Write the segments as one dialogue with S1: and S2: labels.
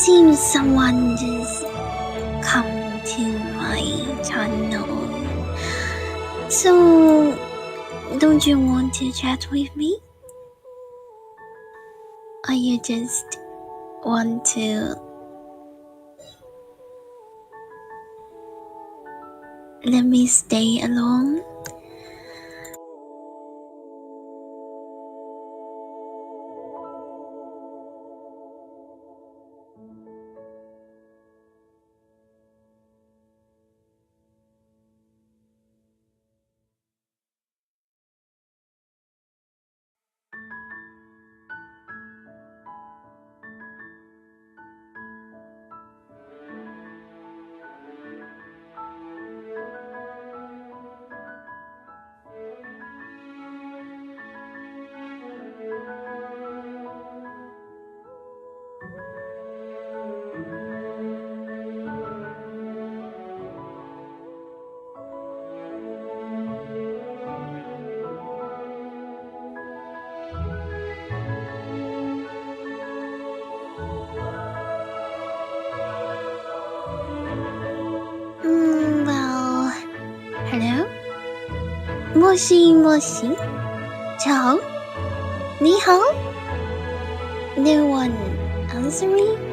S1: seems someone just come to my channel. So, don't you want to chat with me? Or you just want to let me stay alone? Well, hello? もしもし Ciao? 你好? No one answering?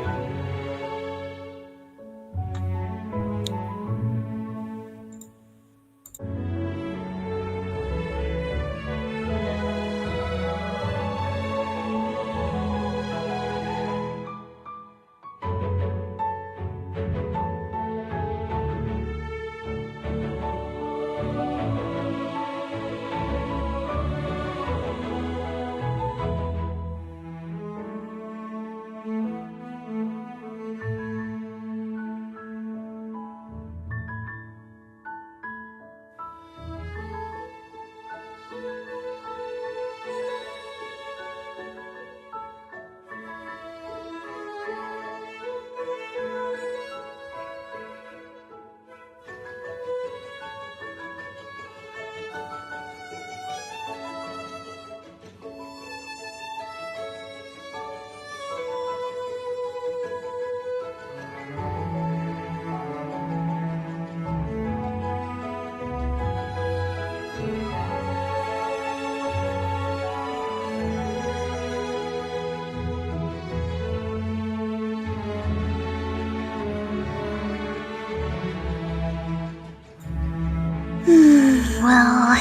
S1: Well,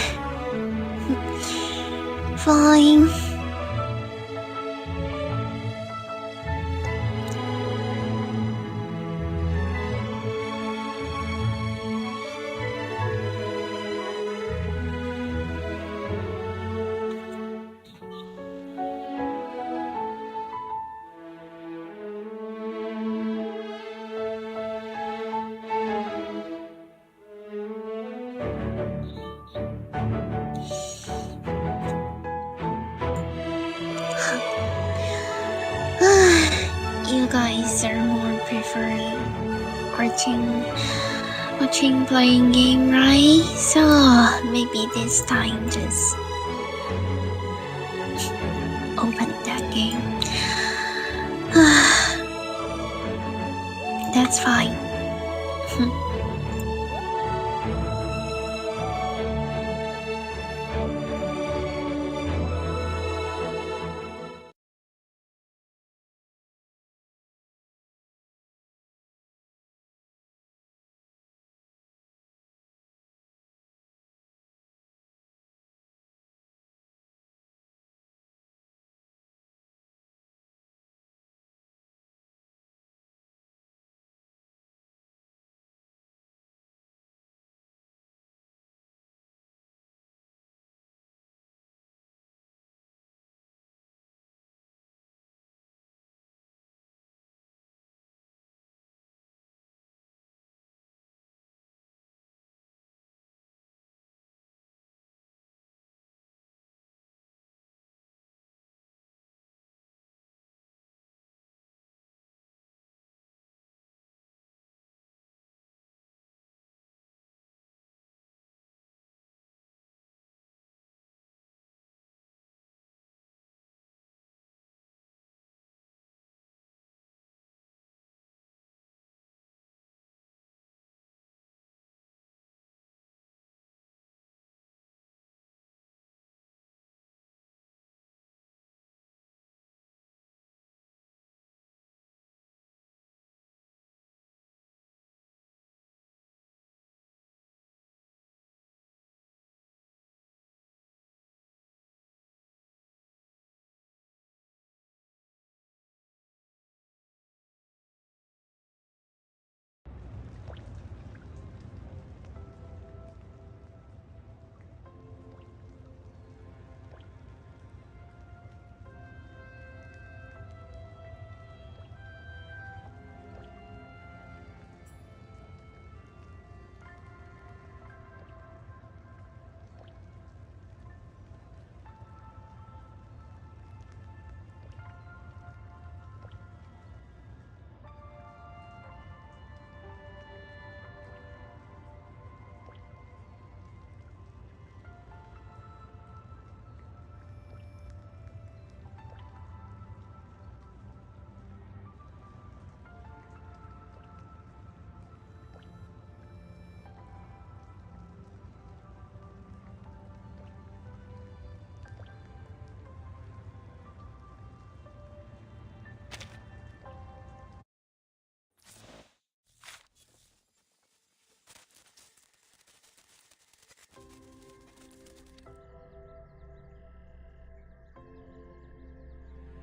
S1: fine. You guys are more prefer watching playing game, right? So maybe this time just open that game. That's fine.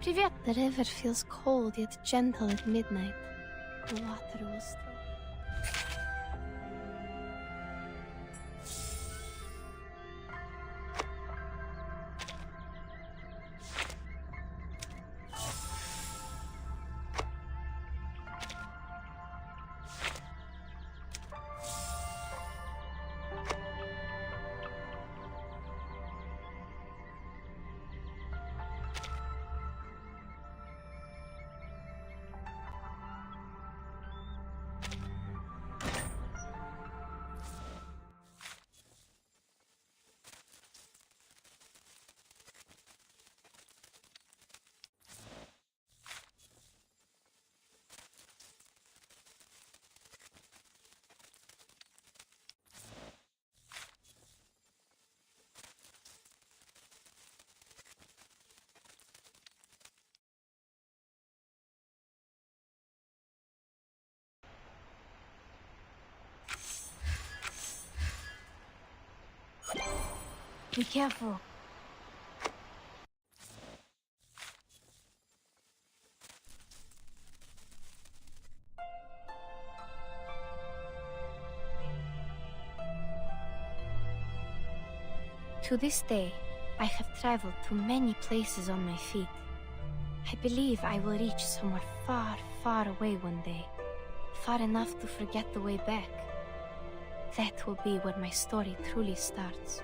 S2: Привет. The river feels cold yet gentle at midnight. The water will still... Be careful. To this day, I have traveled to many places on my feet. I believe I will reach somewhere far, far away one day. Far enough to forget the way back. That will be when my story truly starts.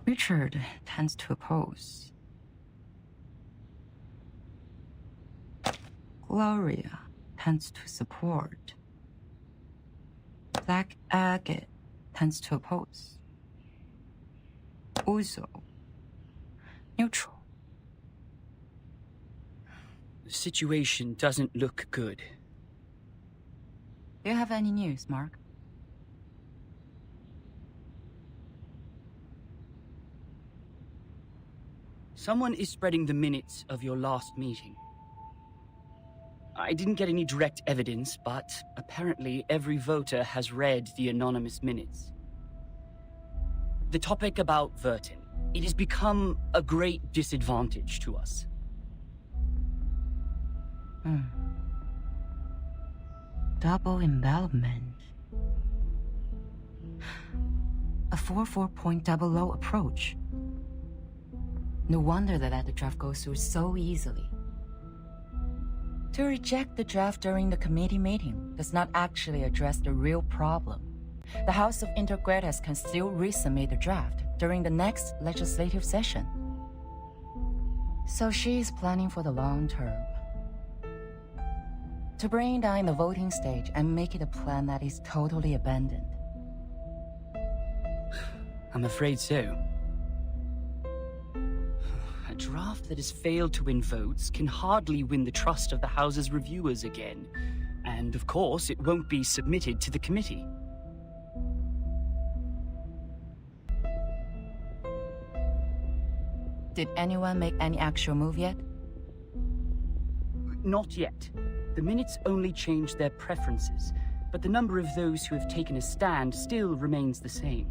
S3: Richard tends to oppose. Gloria tends to support. Black Agate tends to oppose. Uzo, neutral.
S4: The situation doesn't look good.
S3: Do you have any news, Mark?
S4: Someone is spreading the minutes of your last meeting. I didn't get any direct evidence, but apparently every voter has read the anonymous minutes. The topic about Vertin, it has become a great disadvantage to us.
S3: Double envelopment. A 4.00 approach. No wonder they let the draft go through so easily. To reject the draft during the committee meeting does not actually address the real problem. The House of Intergrades can still resubmit the draft during the next legislative session. So she is planning for the long term. To bring down the voting stage and make it a plan that is totally abandoned.
S4: I'm afraid so. A draft that has failed to win votes can hardly win the trust of the House's reviewers again. And of course, it won't be submitted to the committee.
S3: Did anyone make any actual move yet?
S4: Not yet. The minutes only changed their preferences, but the number of those who have taken a stand still remains the same.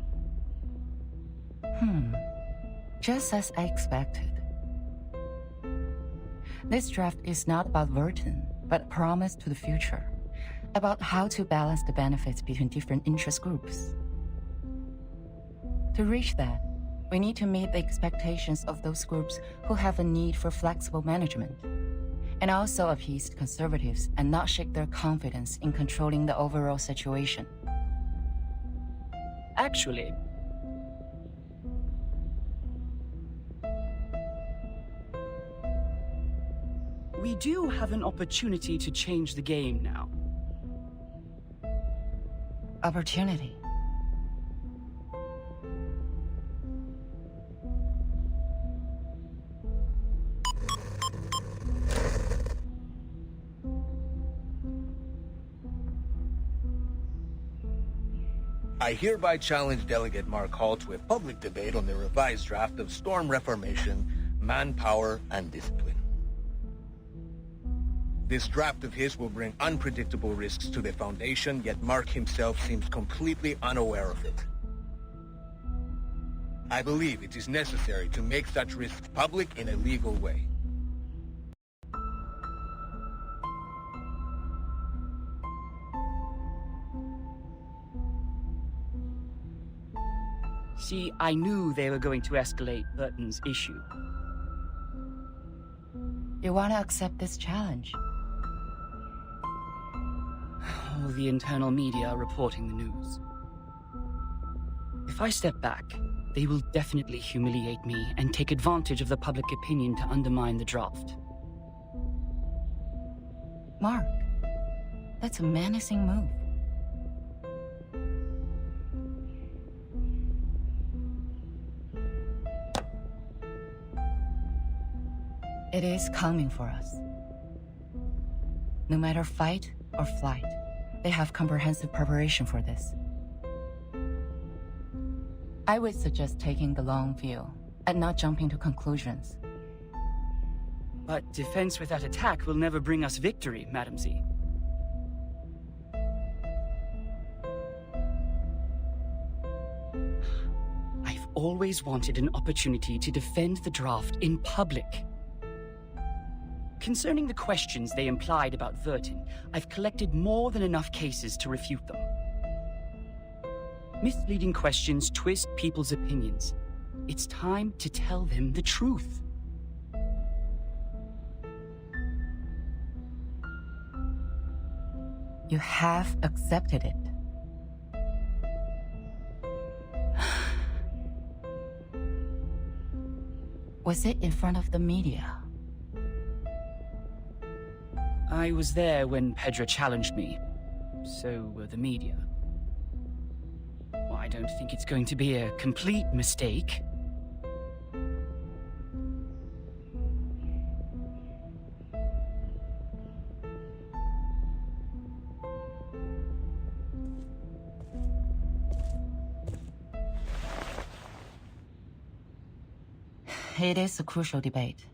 S3: Just as I expected. This draft is not about Verton, but a promise to the future. About how to balance the benefits between different interest groups. To reach that, we need to meet the expectations of those groups who have a need for flexible management, and also appease conservatives and not shake their confidence in controlling the overall situation.
S4: Actually, we do have an opportunity to change the game now.
S3: Opportunity.
S5: I hereby challenge Delegate Mark Hall to a public debate on the revised draft of Storm Reformation, Manpower, and Discipline. This draft of his will bring unpredictable risks to the Foundation, yet Mark himself seems completely unaware of it. I believe it is necessary to make such risks public in a legal way.
S4: See, I knew they were going to escalate Burton's issue.
S3: You want to accept this challenge?
S4: All the internal media are reporting the news. If I step back, they will definitely humiliate me and take advantage of the public opinion to undermine the draft.
S3: Mark, that's a menacing move. It is coming for us. No matter fight or flight, they have comprehensive preparation for this. I would suggest taking the long view and not jumping to conclusions.
S4: But defense without attack will never bring us victory, Madam Z. I've always wanted an opportunity to defend the draft in public. Concerning the questions they implied about Verton, I've collected more than enough cases to refute them. Misleading questions twist people's opinions. It's time to tell them the truth.
S3: You have accepted it. Was it in front of the media?
S4: I was there when Pedro challenged me. So were the media. Well, I don't think it's going to be a complete mistake.
S3: It is a crucial debate.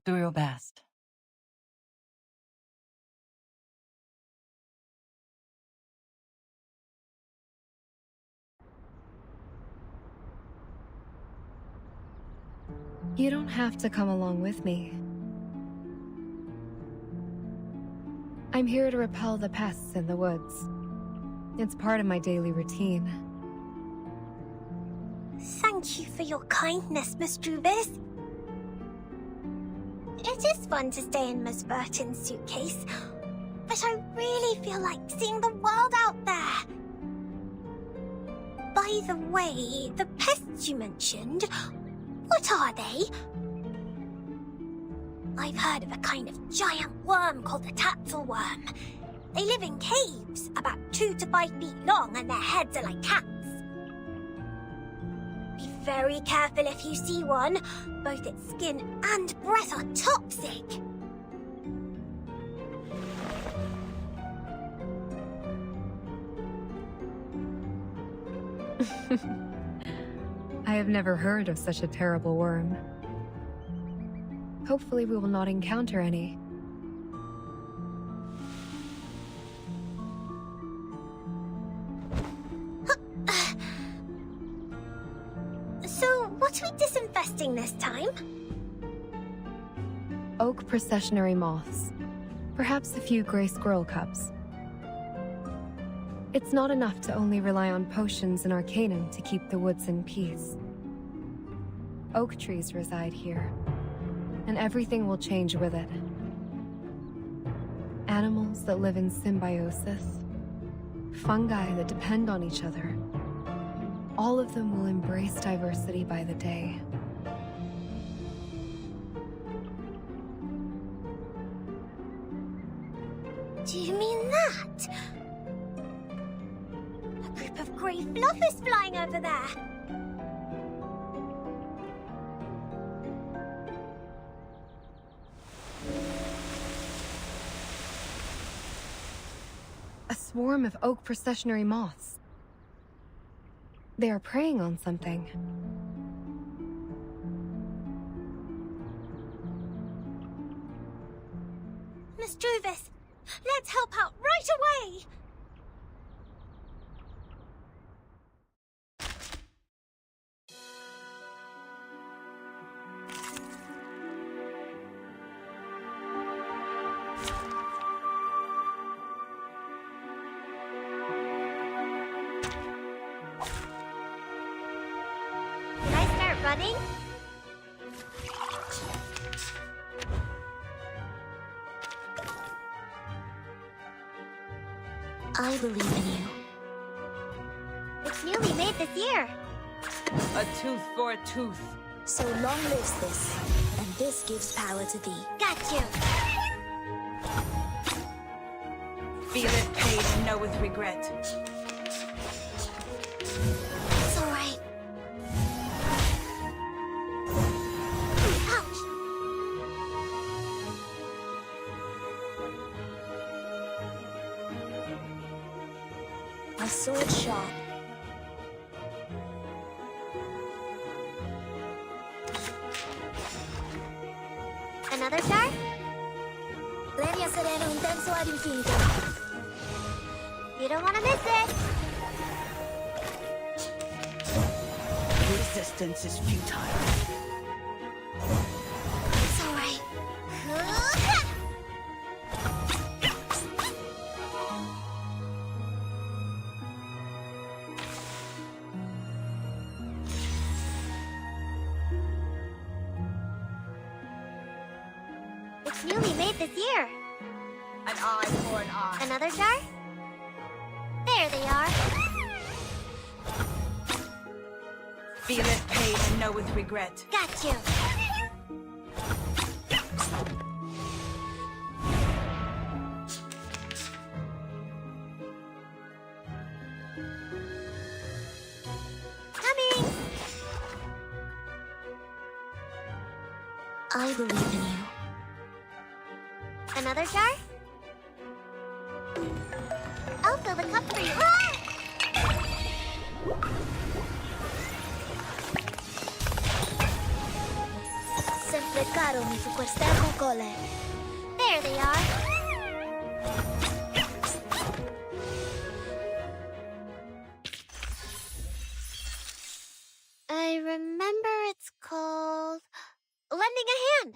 S3: Do your best.
S6: You don't have to come along with me. I'm here to repel the pests in the woods. It's part of my daily routine.
S1: Thank you for your kindness, Miss Drubis.
S7: It is fun to stay in Miss Burton's suitcase, but I really feel like seeing the world out there. By the way, the pests you mentioned, what are they? I've heard of a kind of giant worm called the tatzelworm. They live in caves, about 2 to 5 feet long, and their heads are like cats. Be very careful if you see one. Both its skin and breath are toxic.
S6: I have never heard of such a terrible worm. Hopefully we will not encounter any.
S7: So, what are we disinfesting this time?
S6: Oak processionary moths. Perhaps a few gray squirrel cubs. It's not enough to only rely on potions and arcanum to keep the woods in peace. Oak trees reside here, and everything will change with it. Animals that live in symbiosis, fungi that depend on each other. All of them will embrace diversity by the day.
S7: Do you mean that? A group of grey fluff is flying over there.
S6: A swarm of oak processionary moths. They are preying on something.
S7: Miss Juvis, let's help out right away! Can I start running? I believe in you. It's newly made this year.
S8: A tooth for a tooth.
S9: So long lives this, and this gives power to thee.
S7: Got you.
S8: Feel it, paid, and know with regret.
S7: It's all right. Ouch!
S9: My sword sharp.
S7: Another jar?
S9: Leria serena un terzo ad infinito.
S7: You don't want to miss it.
S8: Resistance is futile.
S7: It's all right. It's newly made this year.
S8: An eye for an eye.
S7: Another jar? There they are.
S8: Feel it, paid, and know with regret.
S7: Got you. Coming.
S9: I believe in you.
S7: Another jar? I'll fill the cup for you.
S9: Sempre caro mi fu quest'ermo cole.
S7: There they are. I remember it's called lending a hand.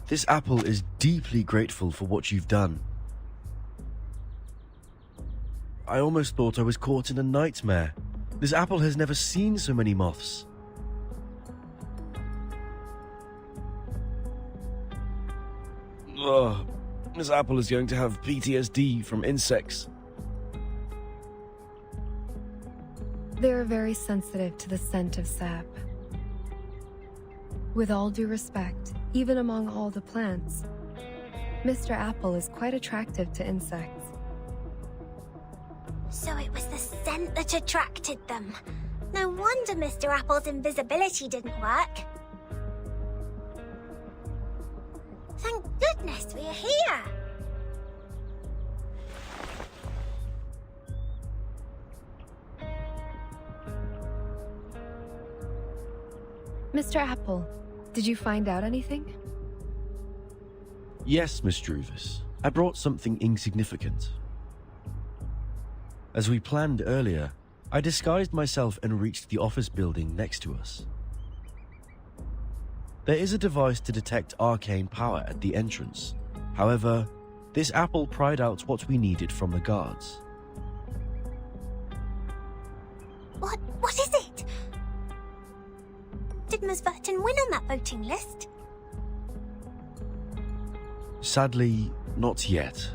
S10: This apple is deeply grateful for what you've done. I almost thought I was caught in a nightmare. This apple has never seen so many moths. Ugh, this apple is going to have PTSD from insects.
S6: They are very sensitive to the scent of sap. With all due respect, even among all the plants, Mr. Apple is quite attractive to insects.
S7: So it was the scent that attracted them. No wonder Mr. Apple's invisibility didn't work. Thank goodness we're here!
S6: Mr. Apple, did you find out anything?
S10: Yes, Miss Druvis. I brought something insignificant. As we planned earlier, I disguised myself and reached the office building next to us. There is a device to detect arcane power at the entrance. However, this apple pried out what we needed from the guards.
S7: What is it? Did Ms. Burton win on that voting list?
S10: Sadly, not yet.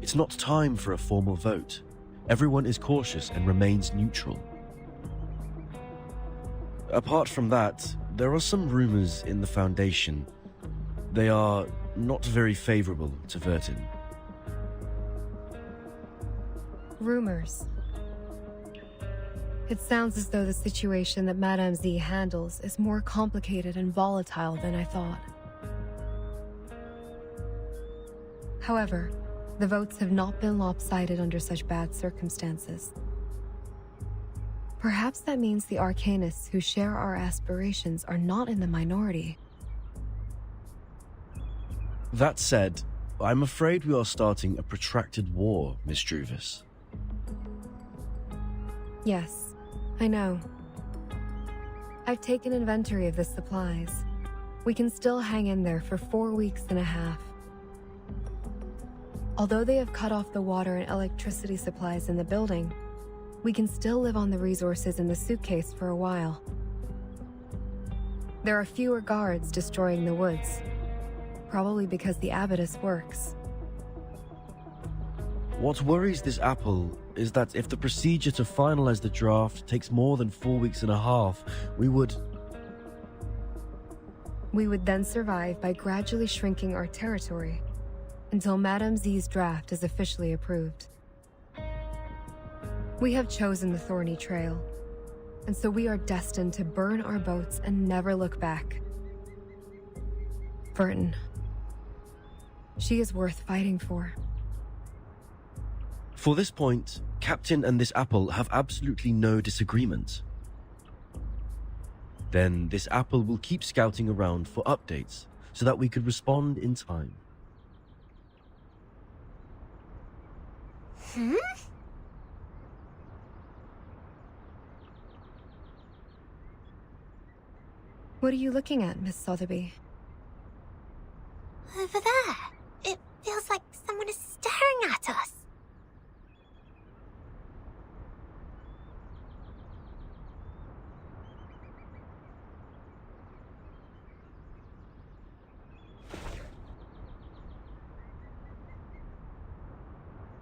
S10: It's not time for a formal vote. Everyone is cautious and remains neutral. Apart from that, there are some rumors in the Foundation. They are not very favorable to Vertin.
S6: Rumors. It sounds as though the situation that Madame Z handles is more complicated and volatile than I thought. However, the votes have not been lopsided under such bad circumstances. Perhaps that means the Arcanists who share our aspirations are not in the minority.
S10: That said, I'm afraid we are starting a protracted war, Miss Druvis.
S6: Yes, I know. I've taken inventory of the supplies. We can still hang in there for 4 weeks and a half. Although they have cut off the water and electricity supplies in the building, we can still live on the resources in the suitcase for a while. There are fewer guards destroying the woods, probably because the abatis works.
S10: What worries this apple is that if the procedure to finalize the draft takes more than 4 weeks and a half, we would
S6: then survive by gradually shrinking our territory until Madame Z's draft is officially approved. We have chosen the thorny trail, and so we are destined to burn our boats and never look back. Vertin. She is worth fighting for.
S10: For this point, Captain and this apple have absolutely no disagreement. Then this apple will keep scouting around for updates so that we could respond in time.
S6: What are you looking at, Miss Sotheby?
S7: Over there. It feels like someone is staring at us.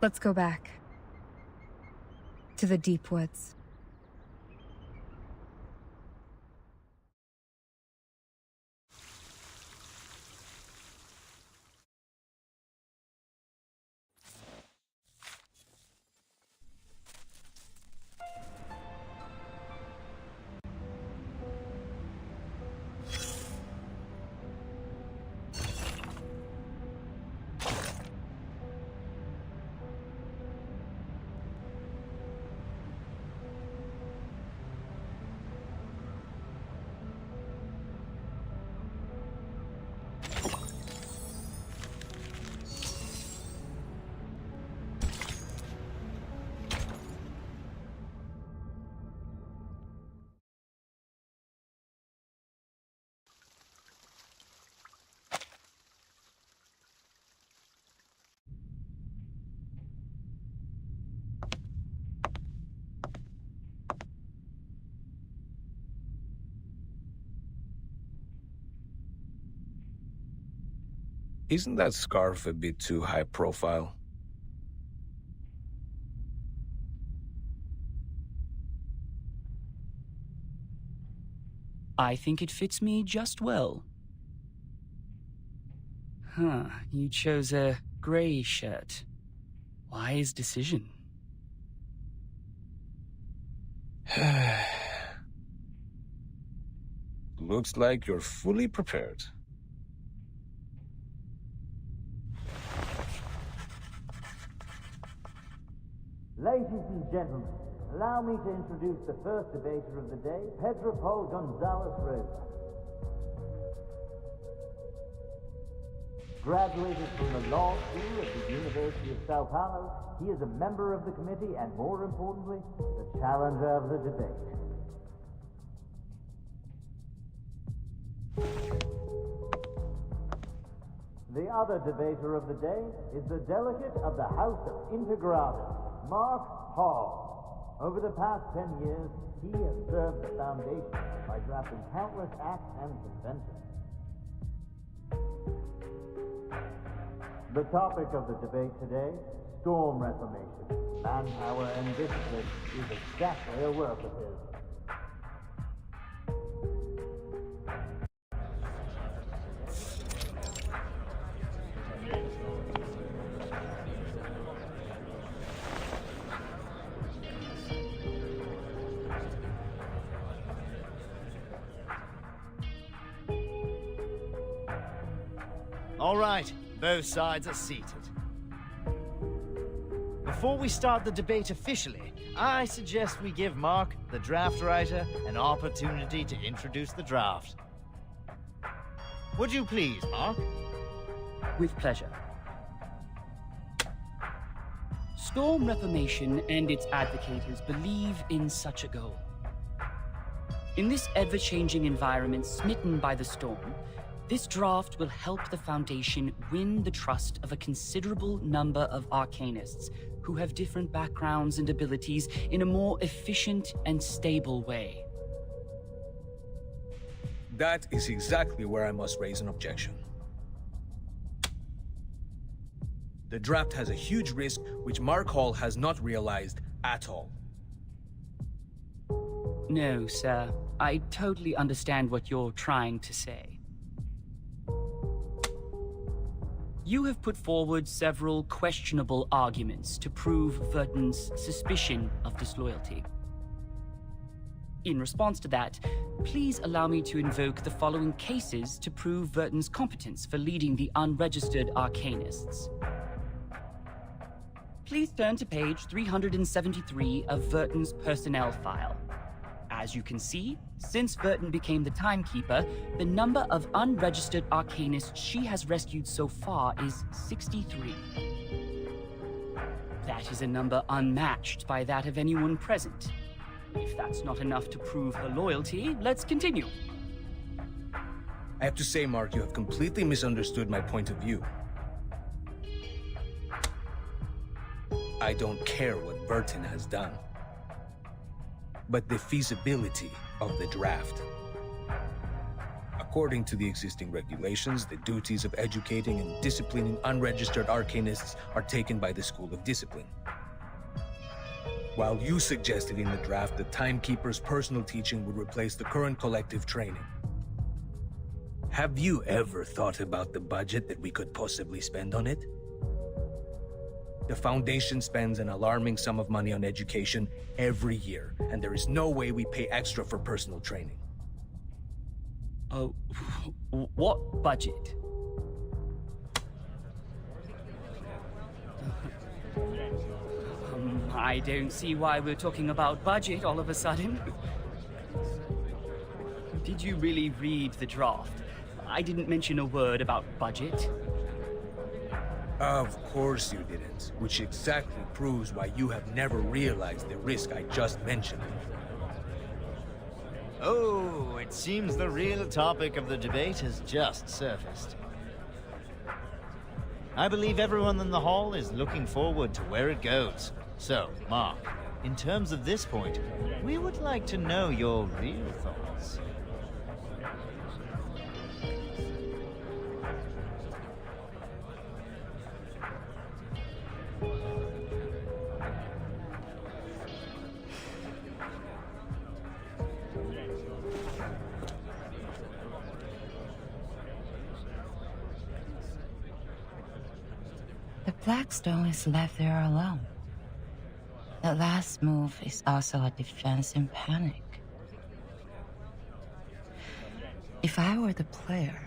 S6: Let's go back. To the deep woods.
S5: Isn't that scarf a bit too high profile?
S4: I think it fits me just well. Huh, you chose a grey shirt. Wise decision.
S5: Looks like you're fully prepared.
S11: Ladies and gentlemen, allow me to introduce the first debater of the day, Pedro Paul Gonzalez Rosa. Graduated from the law school at the University of Sao Paulo, he is a member of the committee and, more importantly, the challenger of the debate. The other debater of the day is the delegate of the House of Integrados, Mark Hall. Over the past 10 years, he has served the Foundation by drafting countless acts and conventions. The topic of the debate today, storm reformation. Manpower and discipline is exactly a work of his.
S12: All right, both sides are seated. Before we start the debate officially, I suggest we give Mark, the draft writer, an opportunity to introduce the draft. Would you please, Mark?
S4: With pleasure. Storm Reformation and its advocates believe in such a goal. In this ever-changing environment smitten by the storm, this draft will help the Foundation win the trust of a considerable number of arcanists who have different backgrounds and abilities in a more efficient and stable way.
S5: That is exactly where I must raise an objection. The draft has a huge risk which Mark Hall has not realized at all.
S4: No, sir. I totally understand what you're trying to say. You have put forward several questionable arguments to prove Verton's suspicion of disloyalty. In response to that, please allow me to invoke the following cases to prove Verton's competence for leading the unregistered arcanists. Please turn to page 373 of Verton's personnel file. As you can see, since Verton became the timekeeper, the number of unregistered arcanists she has rescued so far is 63. That is a number unmatched by that of anyone present. If that's not enough to prove her loyalty, let's continue.
S5: I have to say, Mark, you have completely misunderstood my point of view. I don't care what Verton has done, but the feasibility of the draft. According to the existing regulations, the duties of educating and disciplining unregistered arcanists are taken by the School of Discipline. While you suggested in the draft that Timekeeper's personal teaching would replace the current collective training. Have you ever thought about the budget that we could possibly spend on it? The Foundation spends an alarming sum of money on education every year, and there is no way we pay extra for personal training.
S4: Oh, what budget? I don't see why we're talking about budget all of a sudden. Did you really read the draft? I didn't mention a word about budget.
S5: Of course you didn't, which exactly proves why you have never realized the risk I just mentioned.
S12: Oh, it seems the real topic of the debate has just surfaced. I believe everyone in the hall is looking forward to where it goes. So, Mark, in terms of this point, we would like to know your real thoughts.
S3: flagstone is left there alone. That last move is also a defense in panic. If I were the player,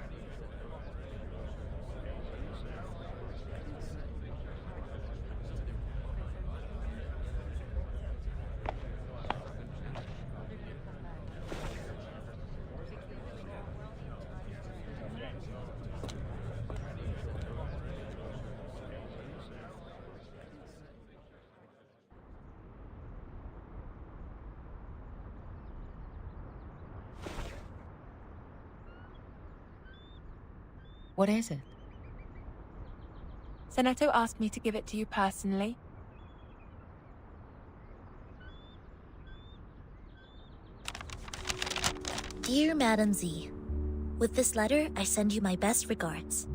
S3: what is it?
S13: Seneto asked me to give it to you personally.
S9: Dear Madam Z, with this letter, I send you my best regards.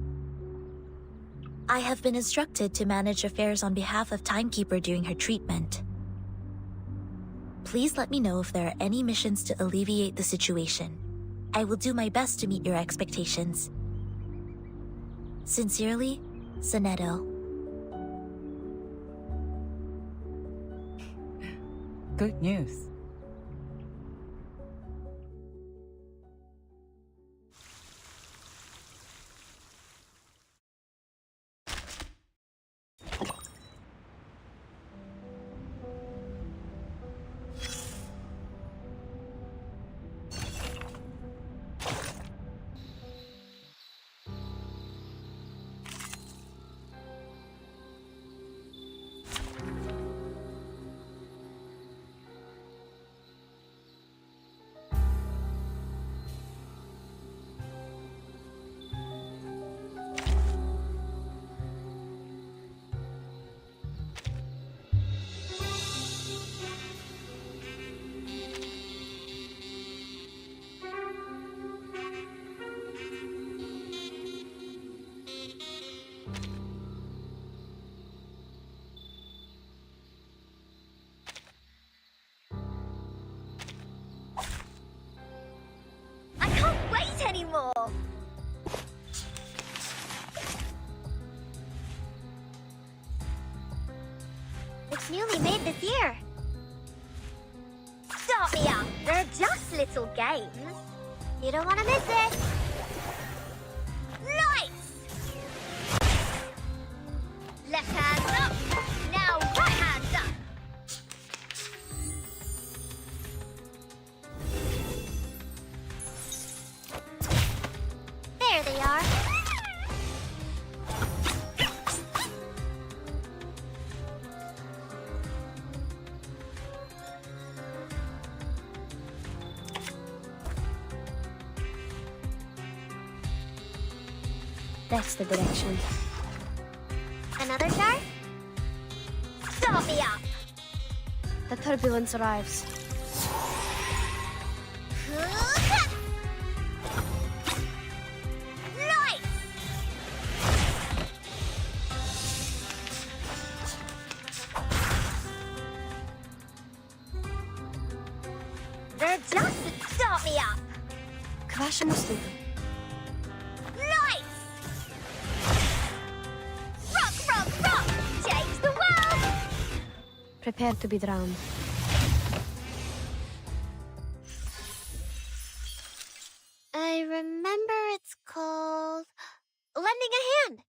S9: I have been instructed to manage affairs on behalf of Timekeeper during her treatment. Please let me know if there are any missions to alleviate the situation. I will do my best to meet your expectations. Sincerely, Seneto.
S3: Good news.
S7: I can't wait anymore! It's newly made this year. Start me up! They're just little games. You don't want to miss it! Lights! Left hand up! Now right hand up! There they are.
S2: That's the direction.
S7: Another chart? Start me up!
S2: The turbulence arrives.
S7: Lights! They're just start me up!
S2: Crash muslido.
S7: Lights! Rock, rock, rock! Change the world!
S2: Prepare to be drowned.
S7: I remember it's called Lending a Hand.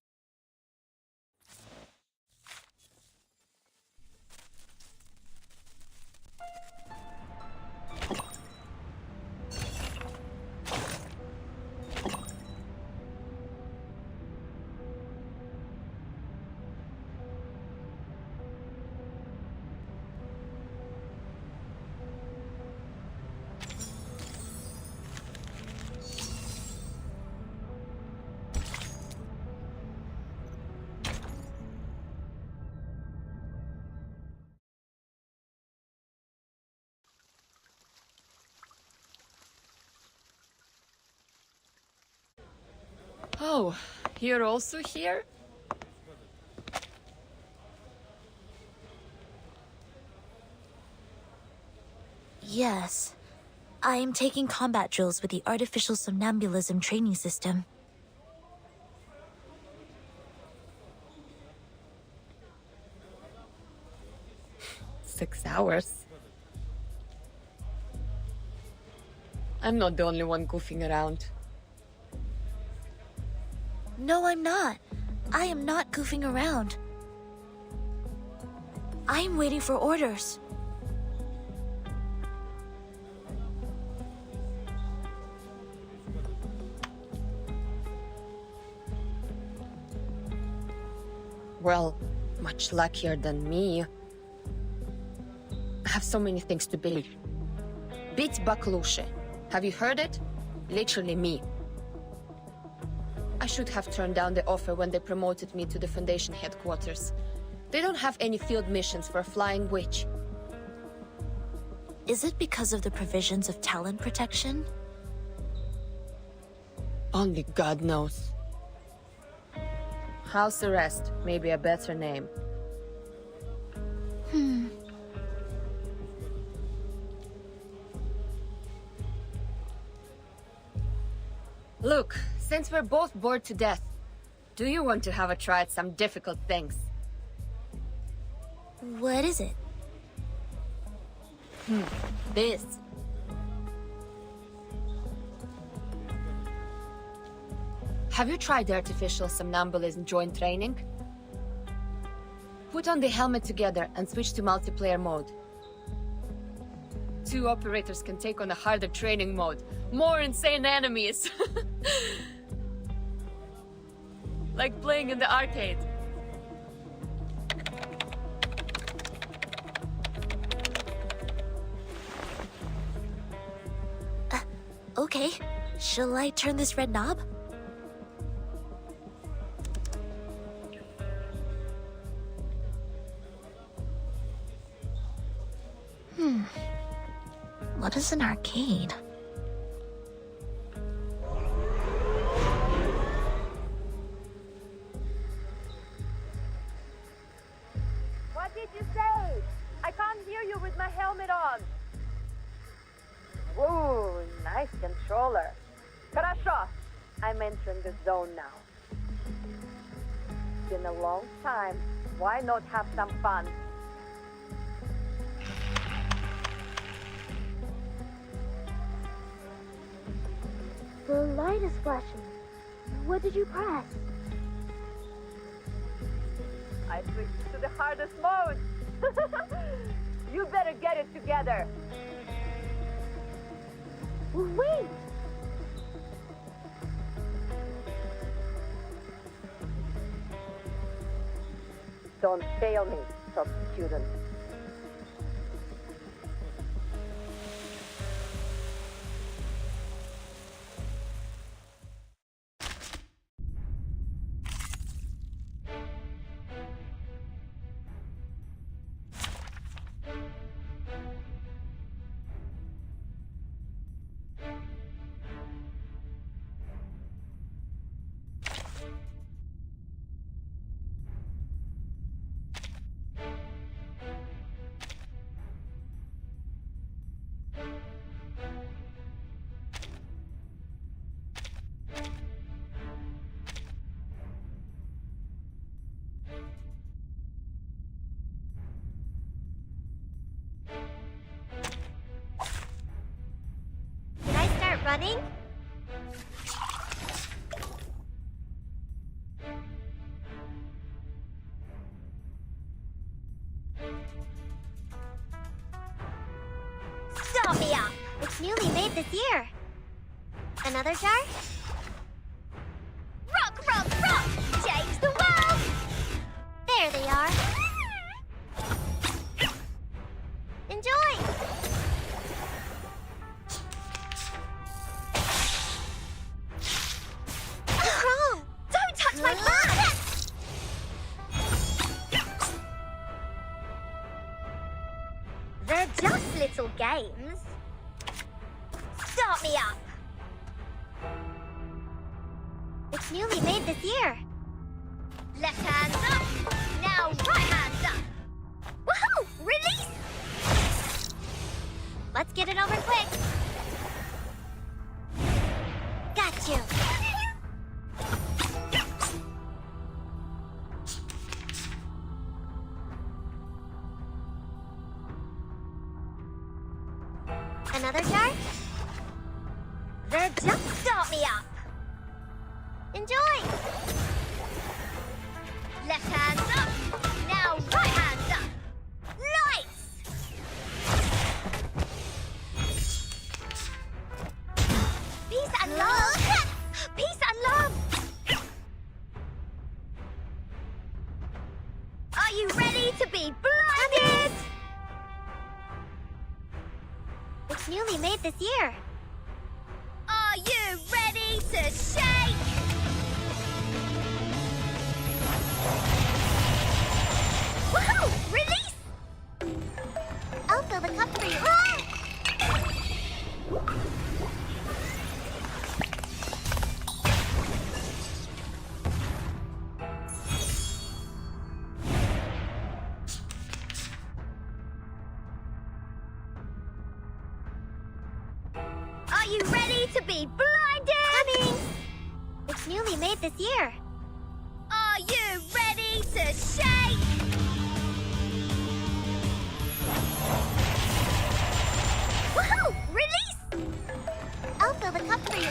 S14: Oh, you're also here?
S9: Yes. I am taking combat drills with the Artificial Somnambulism training system.
S14: 6 hours. I'm not the only one goofing around.
S9: No, I'm not. I am not goofing around. I am waiting for orders.
S14: Well, much luckier than me. I have so many things to build. Beat Baklushe. Have you heard it? Literally me. I should have turned down the offer when they promoted me to the Foundation headquarters. They don't have any field missions for a flying witch.
S9: Is it because of the provisions of talent protection?
S14: Only God knows. House arrest may be a better name. Look, since we're both bored to death, do you want to have a try at some difficult things?
S9: What is it?
S14: This. Have you tried the artificial somnambulism joint training? Put on the helmet together and switch to multiplayer mode. 2 operators can take on a harder training mode. More insane enemies! Like playing in the arcade.
S9: Okay. Shall I turn this red knob? What is an arcade?
S15: What did you say? I can't hear you with my helmet on. Whoa, nice controller. Хорошо. I'm entering the zone now. It's been a long time. Why not have some fun?
S7: The light is flashing. What did you press?
S15: I switched to the hardest mode. You better get it together.
S7: Wait!
S15: Don't fail me, top student.
S7: Running? Stop me up! It's newly made this year. Another jar? Rock, rock, rock! Change the world! There they are. Enjoy! Don't touch my butt! They're just little games. Start me up! It's newly made this year. Left hand up! Now right hand up! Woohoo! Release! Let's get it over quick. Got you. They're just start me up. Enjoy. Left hand up. Now right hand up. Lights. Peace and love. Peace and love. Are you ready to be blinded? It's newly made this year. Are you ready to shake? Woohoo! Release! I'll fill the cup for you. Are you ready to be blinded? Coming! It's newly made this year. Are you ready to shake? Woohoo! Release! I'll fill the cup for you.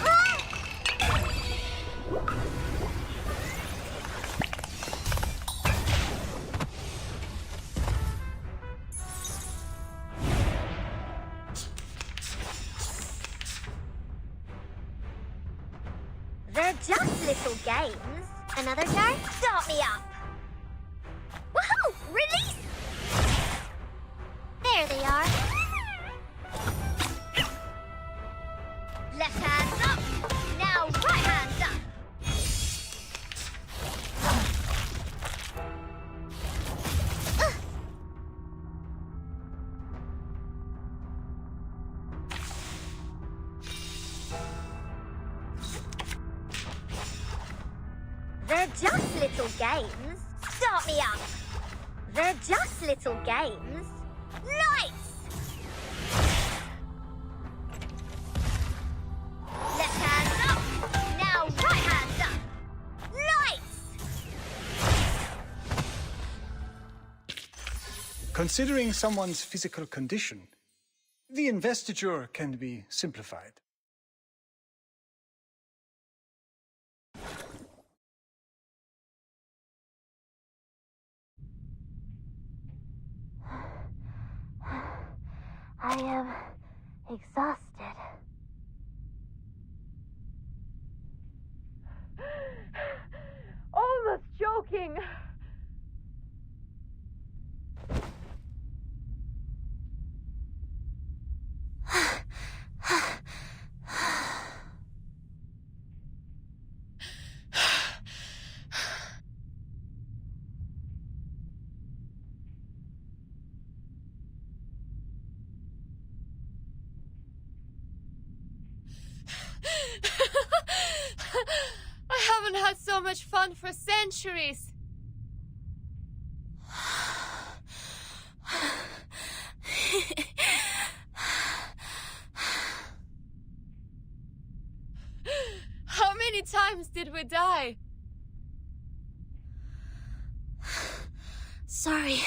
S7: They're just little games. Another turn? Start me up. Woohoo! Release! There they are. Left hand up. Now right hand up. They're just little games. Start me up. They're just little games. Lights! Left hand up. Now right hand up. Lights!
S16: Considering someone's physical condition, the investiture can be simplified.
S7: I am exhausted.
S15: Almost choking.
S2: I haven't had so much fun for centuries. How many times did we die?
S9: Sorry,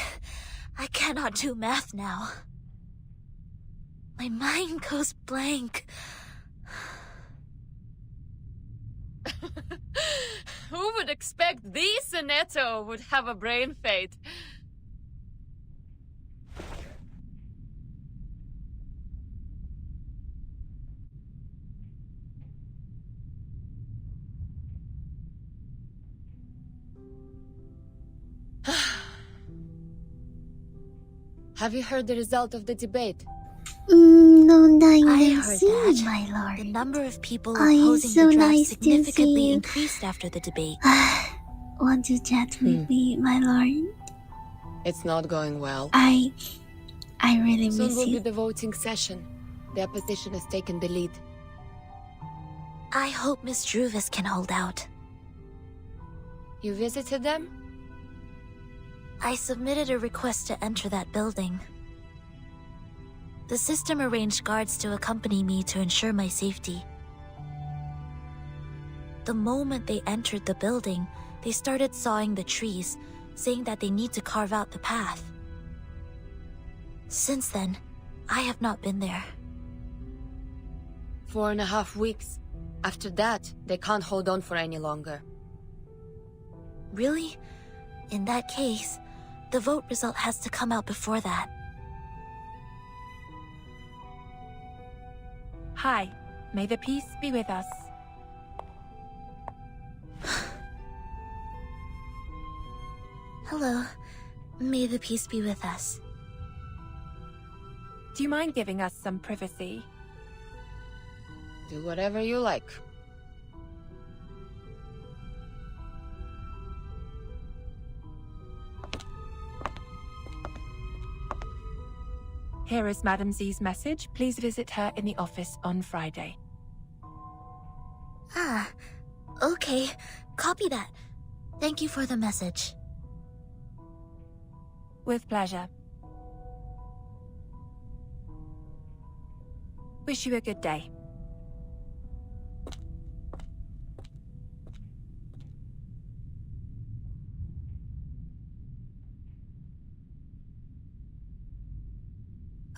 S9: I cannot do math now. My mind goes blank.
S2: Who would expect the Sonetto would have a brain fade? Have you heard the result of the debate?
S1: No,
S9: I
S1: I
S9: heard
S1: see,
S9: that.
S1: my lord.
S9: The number of people
S1: I am
S9: opposing
S1: so
S9: the draft
S1: nice to
S9: significantly
S1: see you.
S9: increased after the debate.
S1: Want to chat with me, my lord?
S2: It's not going well.
S1: I really
S2: Soon
S1: miss
S2: will be
S1: you.
S2: the voting session. The opposition has taken the lead.
S9: I hope Miss Druvis can hold out.
S2: You visited them?
S9: I submitted a request to enter that building. The system arranged guards to accompany me to ensure my safety. The moment they entered the building, they started sawing the trees, saying that they need to carve out the path. Since then, I have not been there.
S14: 4.5 weeks. After that, they can't hold on for any longer.
S9: Really? In that case, the vote result has to come out before that.
S13: Hi. May the peace be with us.
S9: Hello. May the peace be with us.
S13: Do you mind giving us some privacy?
S14: Do whatever you like.
S13: Here is Madam Z's message. Please visit her in the office on Friday.
S9: Ah, okay. Copy that. Thank you for the message.
S13: With pleasure. Wish you a good day.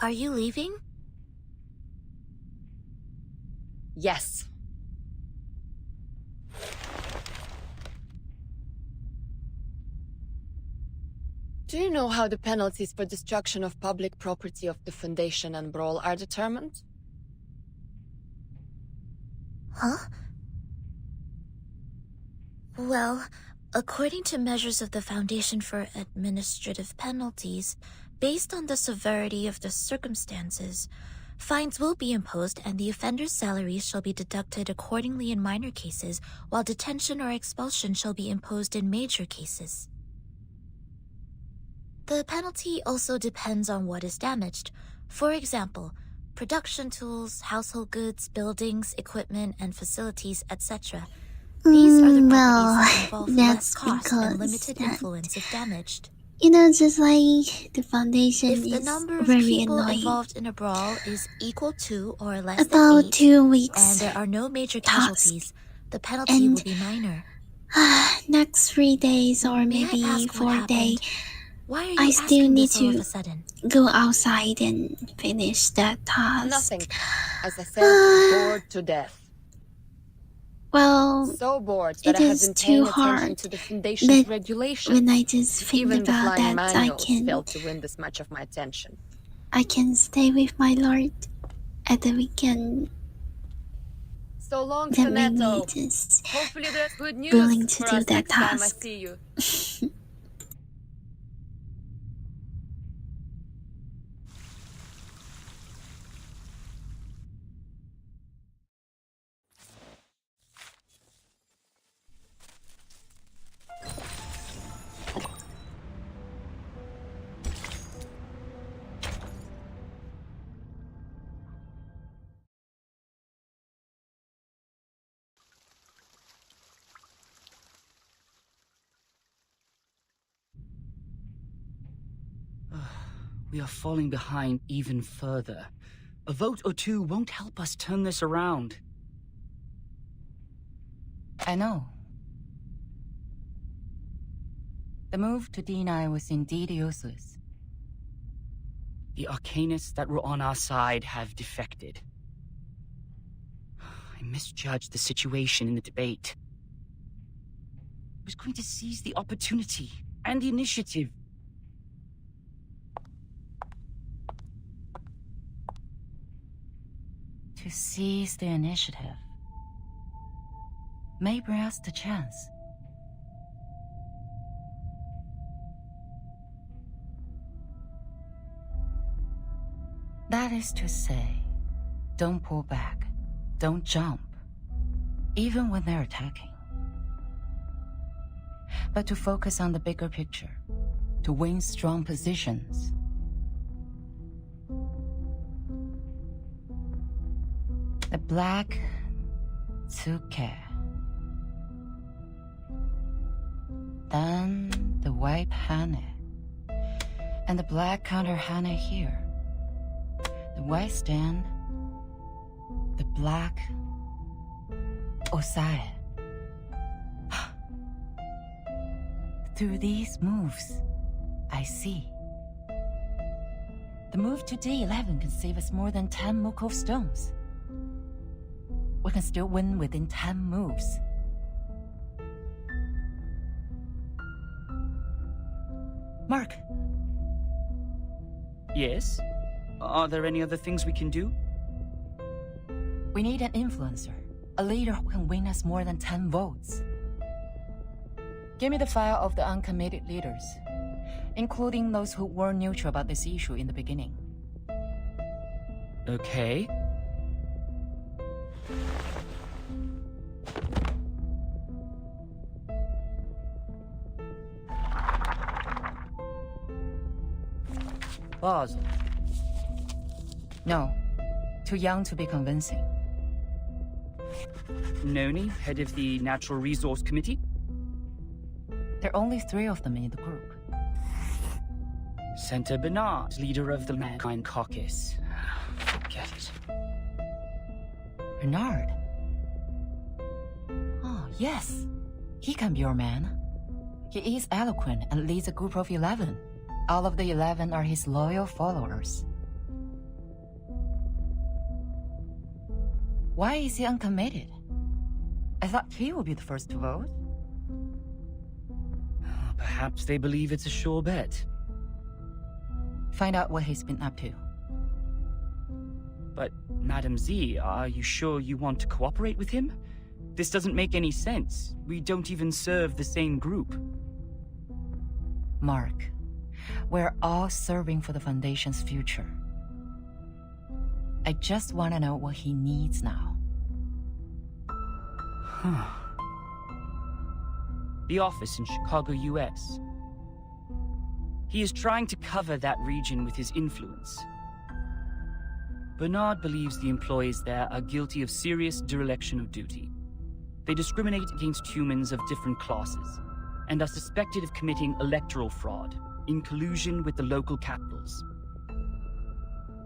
S9: Are you leaving?
S14: Yes. Do you know how the penalties for destruction of public property of the Foundation and Brawl are determined?
S9: Huh? Well, according to measures of the Foundation for Administrative Penalties, based on the severity of the circumstances, fines will be imposed and the offender's salaries shall be deducted accordingly in minor cases, while detention or expulsion shall be imposed in major cases. The penalty also depends on what is damaged. For example, production tools, household goods, buildings, equipment, and facilities, etc. These are the properties that involve less cost and limited influence if damaged.
S1: You know, just like the Foundation
S9: If the
S1: is
S9: number of
S1: very
S9: people
S1: annoying.
S9: involved in a brawl is equal to or less
S1: About
S9: than 8,
S1: 2 weeks
S9: and there are no major
S1: task.
S9: casualties, the penalty
S1: And
S9: will be minor.
S1: next 3 days or
S9: May I
S1: maybe
S9: ask what
S1: 4 days,
S9: Why are you
S1: I still
S9: asking
S1: need
S9: this all of
S1: to
S9: a sudden?
S1: go outside and finish that task.
S14: Nothing. As I said, bored to death.
S1: Well,
S14: So bored that
S1: it
S14: I have
S1: is
S14: been
S1: too
S14: paying attention
S1: hard.
S14: to the Foundation's
S1: But
S14: regulations.
S1: when I just think
S14: Even the
S1: about
S14: flying
S1: that, I
S14: manuals
S1: can
S14: failed to win this much of my attention.
S1: stay with my lord at the weekend.
S14: So long,
S1: That made me
S14: Finetto.
S1: just
S14: Hopefully there's good news
S1: willing to
S14: for
S1: do
S14: us
S1: that
S14: next time I
S1: task.
S14: see you.
S4: We are falling behind even further. A vote or two won't help us turn this around.
S3: I know. The move to deny was indeed useless.
S4: The arcanists that were on our side have defected. I misjudged the situation in the debate. I was going to seize the opportunity and the initiative.
S3: To seize the initiative may bring us the chance. That is to say, don't pull back, don't jump, even when they're attacking. But to focus on the bigger picture, to win strong positions. The black Tsuke. Then the white Hane. And the black counter Hane here. The white stand. The black Osae. Through these moves, I see. The move to D11 can save us more than 10 Mukov stones. we can still win within 10 moves. Mark.
S4: Yes? Are there any other things we can do?
S3: We need an influencer, a leader who can win us more than 10 votes. Give me the file of the uncommitted leaders, including those who were neutral about this issue in the beginning.
S4: Okay. Basel.
S3: No. Too young to be convincing.
S4: Noni, head of the Natural Resource Committee?
S3: There are only 3 of them in the group.
S4: Senator Bernard, leader of the Mankind Caucus. Forget it.
S3: Bernard? Oh, yes. He can be your man. He is eloquent and leads a group of 11. All of the 11 are his loyal followers. Why is he uncommitted? I thought he would be the first to vote.
S4: Perhaps they believe it's a sure bet.
S3: Find out what he's been up to.
S4: But, Madam Z, are you sure you want to cooperate with him? This doesn't make any sense. We don't even serve the same group.
S3: Mark, we're all serving for the Foundation's future. I just want to know what he needs now.
S4: The office in Chicago, US. He is trying to cover that region with his influence. Bernard believes the employees there are guilty of serious dereliction of duty. They discriminate against humans of different classes, and are suspected of committing electoral fraud in collusion with the local capitals.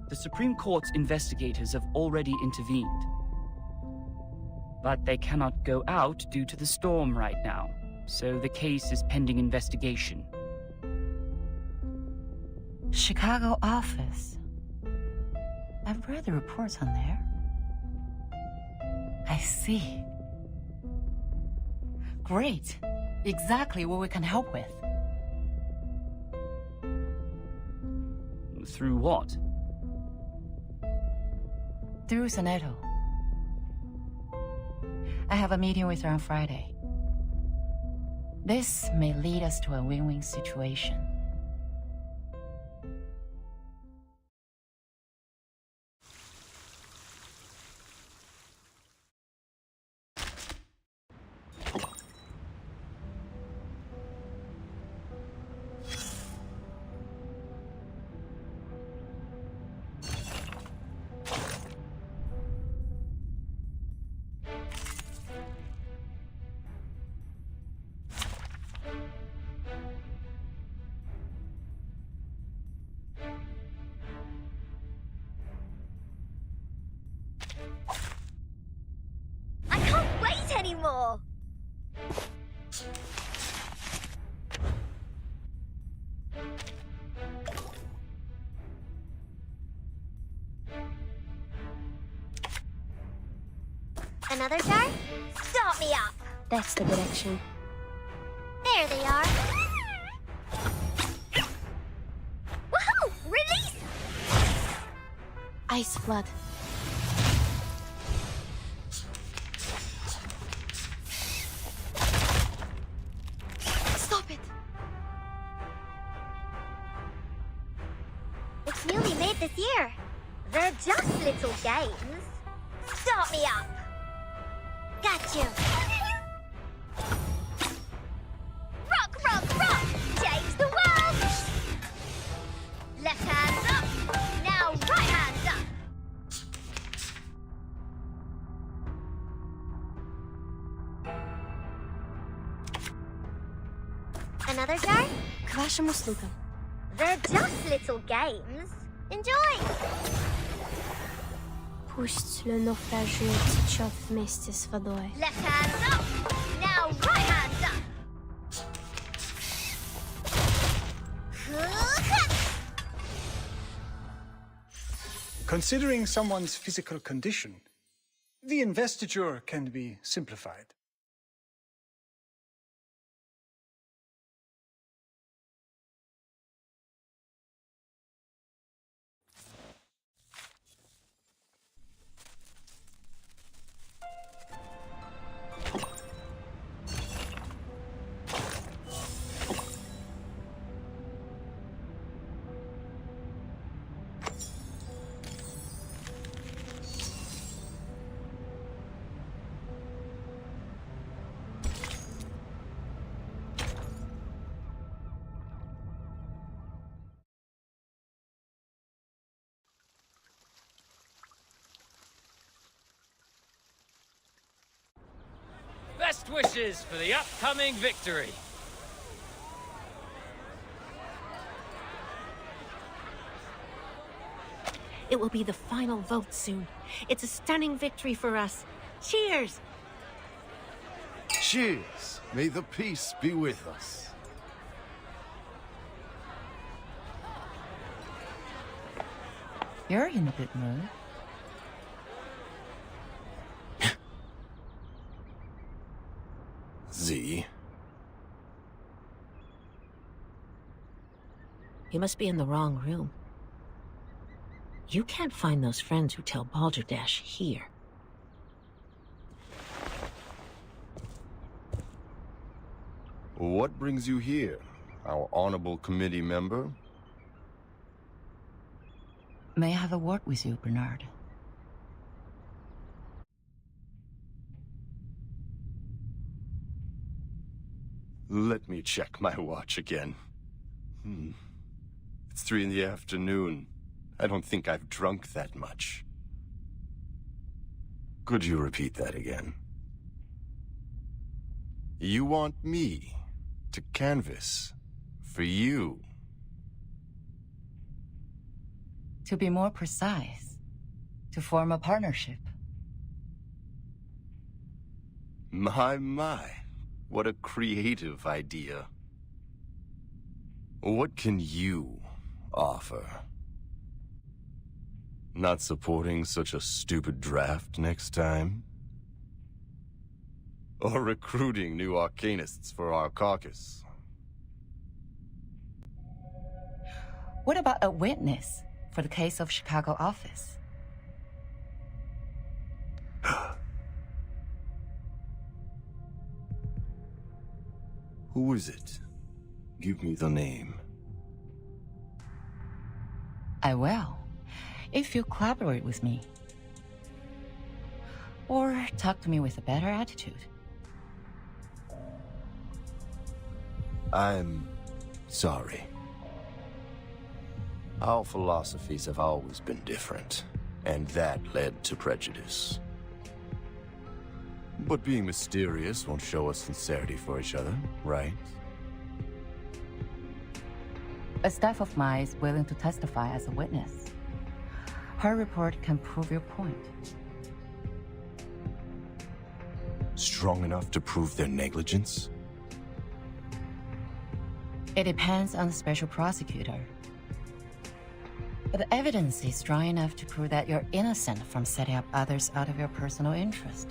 S4: The Supreme Court's investigators have already intervened. But they cannot go out due to the storm right now, so the case is pending investigation.
S3: Chicago office. I've read the reports on there. I see. Great. Exactly what we can help with.
S4: Through what?
S3: Through Senato. I have a meeting with her on Friday. This may lead us to a win-win situation.
S7: I can't wait anymore! Another jar? Start me up!
S2: That's the direction.
S7: There they are. Woohoo! Release!
S2: Ice flood.
S7: Stop it! It's newly made this year. They're just little games. Start me up! Got you! Rock, rock, rock! Change the world! Left hand up! Now right hand up! Another jar?
S2: К вашим услугам.
S7: They're just little games. Enjoy!
S2: Пусть le naufragé течет вместе с водой.
S7: Left hand up! Now right hand up!
S16: Considering someone's physical condition, The investiture can be simplified.
S17: Best wishes for the upcoming victory.
S18: It will be the final vote soon. It's a stunning victory for us. Cheers!
S19: Cheers! May the peace be with us.
S3: You're in a good mood.
S19: Z.
S18: You must be in the wrong room. You can't find those friends who tell Balderdash here.
S19: What brings you here, our honorable committee member?
S3: May I have a word with you, Bernard?
S19: Let me check my watch again. It's 3 in the afternoon. I don't think I've drunk that much. Could you repeat that again? You want me to canvass for you?
S3: To be more precise, to form a partnership.
S19: My. What a creative idea. What can you offer? Not supporting such a stupid draft next time? Or recruiting new arcanists for our caucus?
S3: What about a witness for the case of Chicago office?
S19: Who is it? Give me the name.
S3: I will, if you collaborate with me. Or talk to me with a better attitude.
S19: I'm sorry. Our philosophies have always been different, and that led to prejudice. But being mysterious won't show us sincerity for each other, right?
S3: A staff of mine is willing to testify as a witness. Her report can prove your point.
S19: Strong enough to prove their negligence?
S3: It depends on the special prosecutor. But the evidence is strong enough to prove that you're innocent from setting up others out of your personal interest.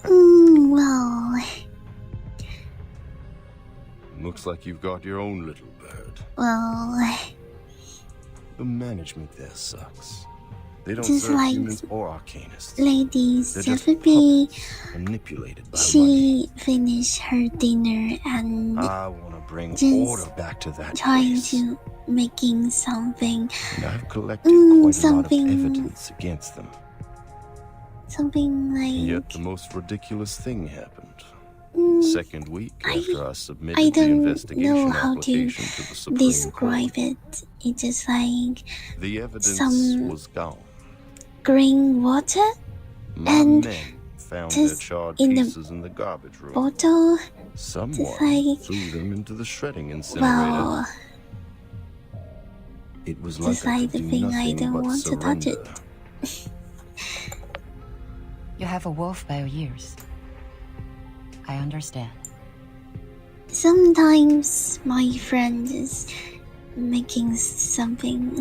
S1: Well...
S19: Looks like you've got your own little bird.
S1: Well...
S19: The management there sucks. They don't
S1: just
S19: serve
S1: like
S19: humans or arcanists.
S1: Lady
S19: They're just
S1: Sophie,
S19: manipulated by
S1: she finished her dinner and
S19: I want to bring
S1: just
S19: order back to that
S1: trying
S19: place.
S1: to making something.
S19: And I've collected quite a lot of
S1: something-
S19: evidence against them.
S1: Something like...
S19: Yet the most ridiculous thing happened. Second week
S1: I
S19: after I submitted
S1: I
S19: the
S1: don't
S19: investigation
S1: know how to
S19: application to the Supreme
S1: describe
S19: Court,
S1: it. It's just like
S19: the evidence
S1: some
S19: was gone.
S1: green water
S19: My
S1: and
S19: men found their
S1: just
S19: charred
S1: in the
S19: pieces in the garbage room.
S1: bottle.
S19: Someone
S1: just like...
S19: threw them into the shredding incinerator.
S1: Well...
S19: It was like
S1: just
S19: I
S1: like
S19: could
S1: the
S19: do
S1: thing I
S19: nothing
S1: don't
S19: but
S1: want to touch
S19: surrender.
S1: it.
S3: You have a wolf by your ears. I understand.
S1: Sometimes my friend is making something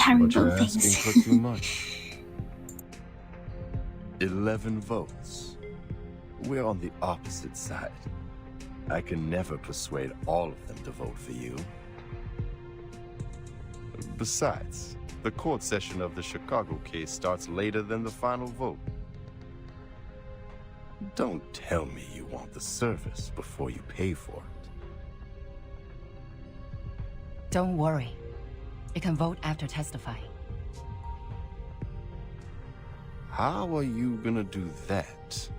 S1: current
S19: But you're
S1: votings.
S19: asking for too much. 11 votes. We're on the opposite side. I can never persuade all of them to vote for you. Besides, the court session of the Chicago case starts later than the final vote. Don't tell me you want the service before you pay for it.
S3: Don't worry. You can vote after testifying.
S19: How are you gonna do that?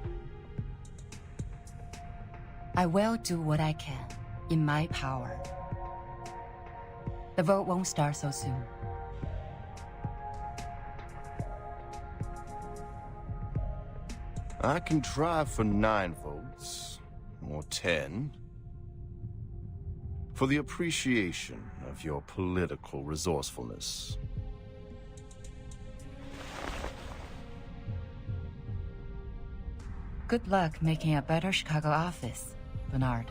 S3: I will do what I can, in my power. The vote won't start so soon.
S19: I can try for 9 votes, or 10, for the appreciation of your political resourcefulness.
S3: Good luck making a better Chicago office, Bernard.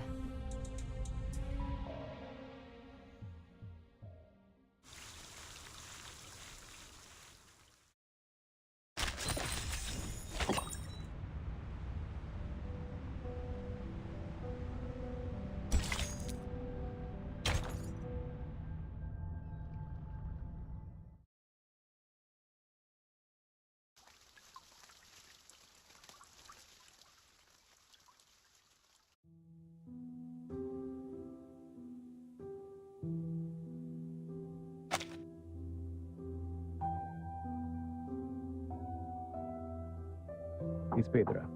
S5: It's Petra.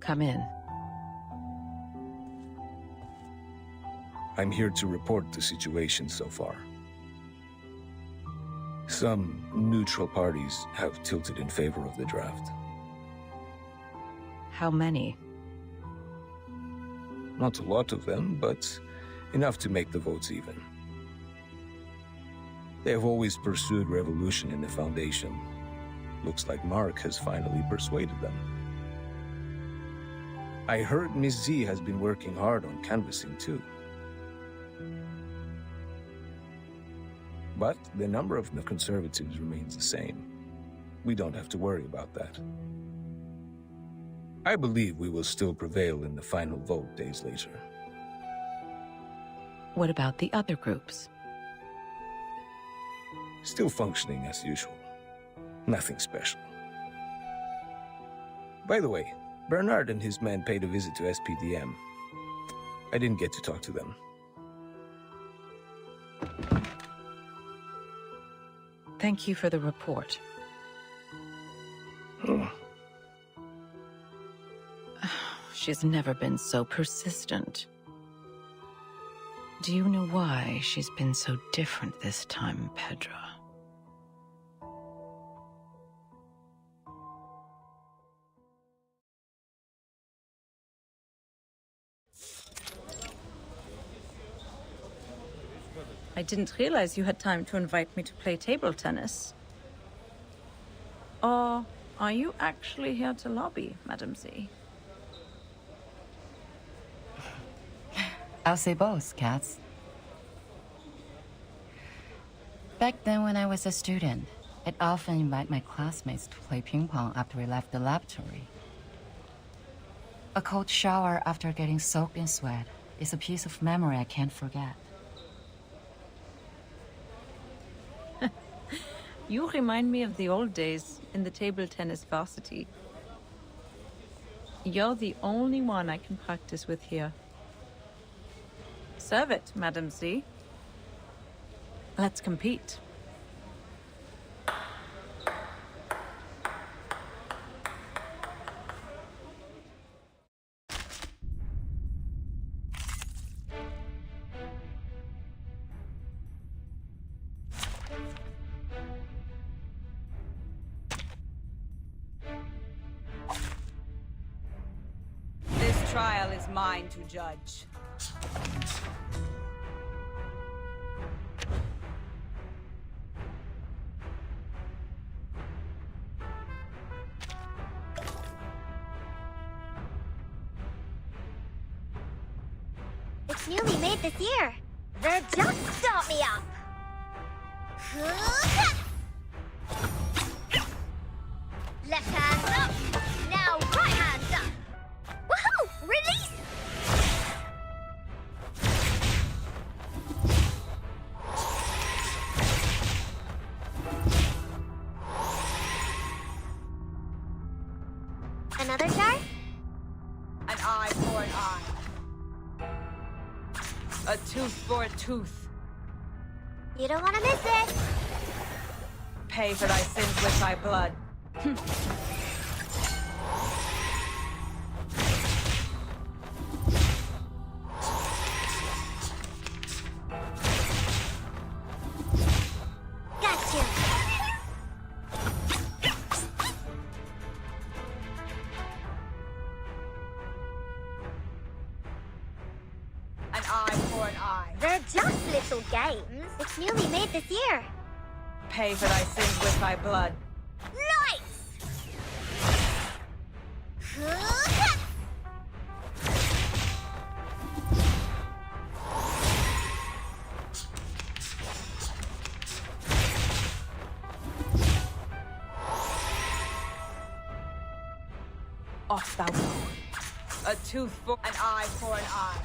S18: Come in.
S5: I'm here to report the situation so far. Some neutral parties have tilted in favor of the draft.
S18: How many?
S5: Not a lot of them, but enough to make the votes even. They have always pursued revolution in the Foundation. Looks like Mark has finally persuaded them. I heard Miss Z has been working hard on canvassing too. But the number of the conservatives remains the same. We don't have to worry about that. I believe we will still prevail in the final vote days later.
S18: What about the other groups?
S5: Still functioning as usual. Nothing special. By the way, Bernard and his men paid a visit to SPDM. I didn't get to talk to them.
S18: Thank you for the report. She's never been so persistent. Do you know why she's been so different this time, Pedro?
S20: I didn't realize you had time to invite me to play table tennis. Or are you actually here to lobby, Madam Z?
S3: I'll say both, Katz. Back then when I was a student, I'd often invite my classmates to play ping pong after we left the laboratory. A cold shower after getting soaked in sweat is a piece of memory I can't forget.
S20: You remind me of the old days in the table tennis varsity. You're the only one I can practice with here. Serve it, Madam Z. Let's compete.
S8: This trial is mine to judge.
S7: It's newly made this year. They're just stop me up. Left hand up. Now right hand up. Woohoo! Release! Another chart?
S8: An eye for an eye. A tooth for a tooth.
S7: You don't want to miss it.
S8: Pay for thy sins with thy blood.
S7: Gotcha.
S8: An eye for an eye.
S7: They're just little games. It's newly made this year.
S8: Pay for thy sins with thy blood.
S7: Nice!
S8: Off thou go. A tooth for an eye for an eye.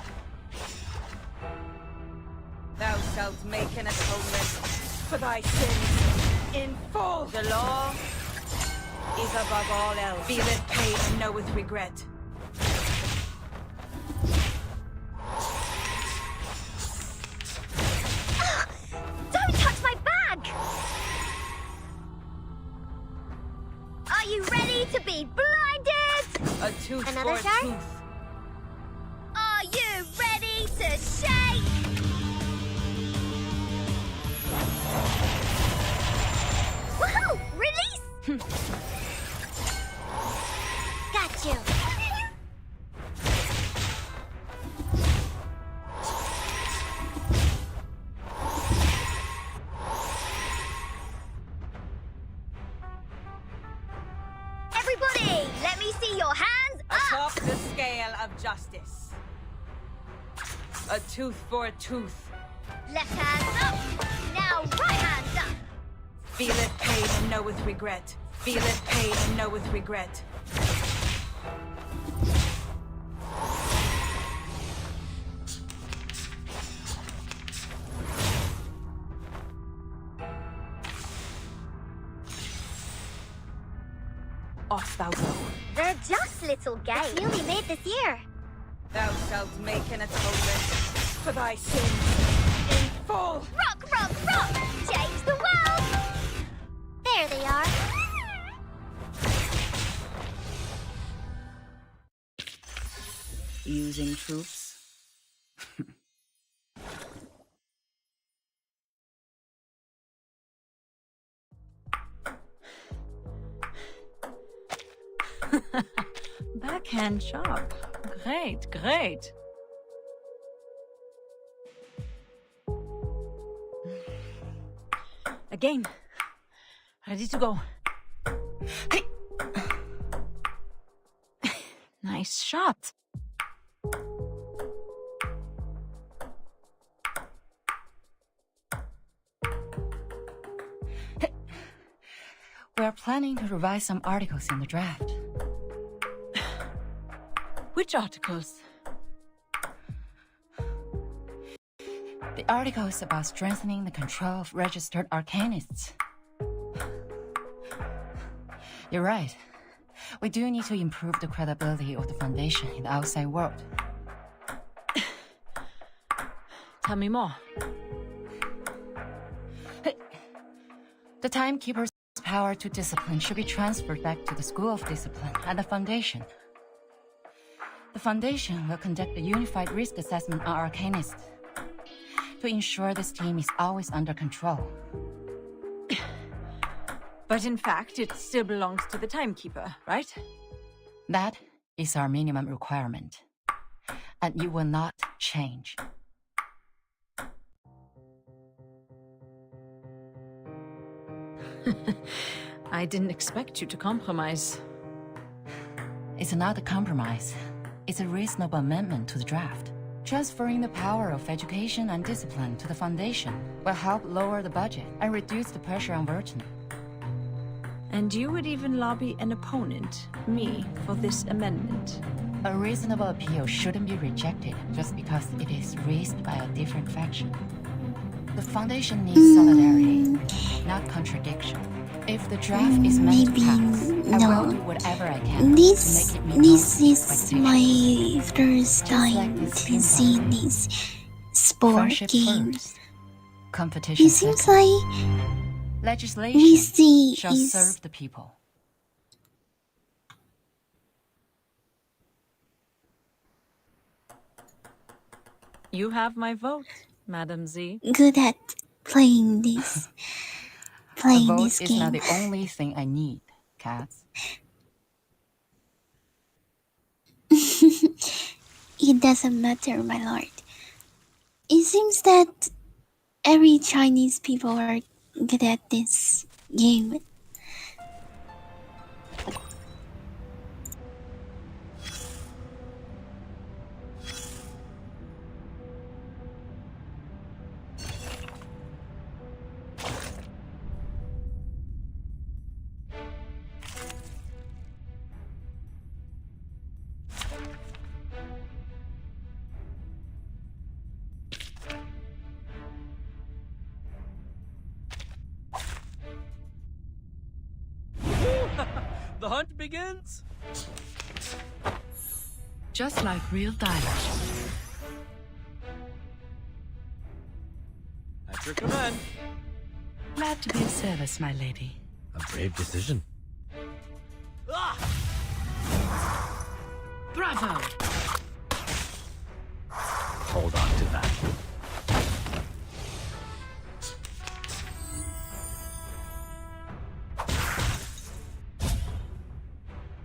S8: Thou shalt make an atonement for thy sins in full. The law is above all else. Feeleth pain and knoweth regret.
S7: Don't touch my bag! Are you ready to be blinded?
S8: A tooth
S7: Another
S8: for a
S7: chart?
S8: tooth.
S7: Are you ready to shake? Woohoo! Release! Got you. Everybody, let me see your hands up!
S8: Atop the scale of justice. A tooth for a tooth.
S7: Left hand up. Now right hand up.
S8: Feeleth pain and knoweth regret. Feeleth pain and knoweth regret. Off thou go.
S7: They're just little games. It's newly made this year.
S8: Thou shalt make an atonement for thy sins in full.
S7: Rock, rock, rock! Change the world! There they are.
S4: Using troops?
S20: Backhand chop. Great, great. Again. Ready to go. Hey. Nice shot.
S3: We're planning to revise some articles in the draft.
S20: Which articles?
S3: The article is about strengthening the control of registered arcanists. You're right. We do need to improve the credibility of the Foundation in the outside world.
S20: Tell me more.
S3: The Timekeeper's power to discipline should be transferred back to the School of Discipline at the Foundation. The Foundation will conduct a unified risk assessment on arcanists to ensure this team is always under control.
S20: But in fact, it still belongs to the Timekeeper, right?
S3: That is our minimum requirement. And you will not change.
S20: I didn't expect you to compromise.
S3: It's not a compromise. It's a reasonable amendment to the draft. Transferring the power of education and discipline to the Foundation will help lower the budget and reduce the pressure on Verton.
S20: And you would even lobby an opponent, me, for this amendment.
S3: A reasonable appeal shouldn't be rejected just because it is raised by a different faction. The Foundation needs solidarity, not contradiction. If the draft is meant to pass, I will do whatever I can to make it meet
S1: This is
S3: expectations.
S1: my first time to see this sport
S3: Friendship
S1: game.
S3: first, competition
S1: It seems
S3: second.
S1: like
S3: Legislation
S1: we see
S3: shall
S1: is
S3: serve the people.
S20: You have my vote, Madam Z.
S1: good at playing this
S3: A
S1: playing
S3: vote
S1: this
S3: is
S1: game.
S3: not the only thing I need, Cats.
S1: It doesn't matter, my lord. It seems that every Chinese people are good at this game.
S17: The hunt begins.
S18: Just like real dialogue.
S17: At your command.
S18: Glad to be of service, my lady.
S11: A brave decision.
S17: Ah!
S18: Bravo!
S11: Hold on to that.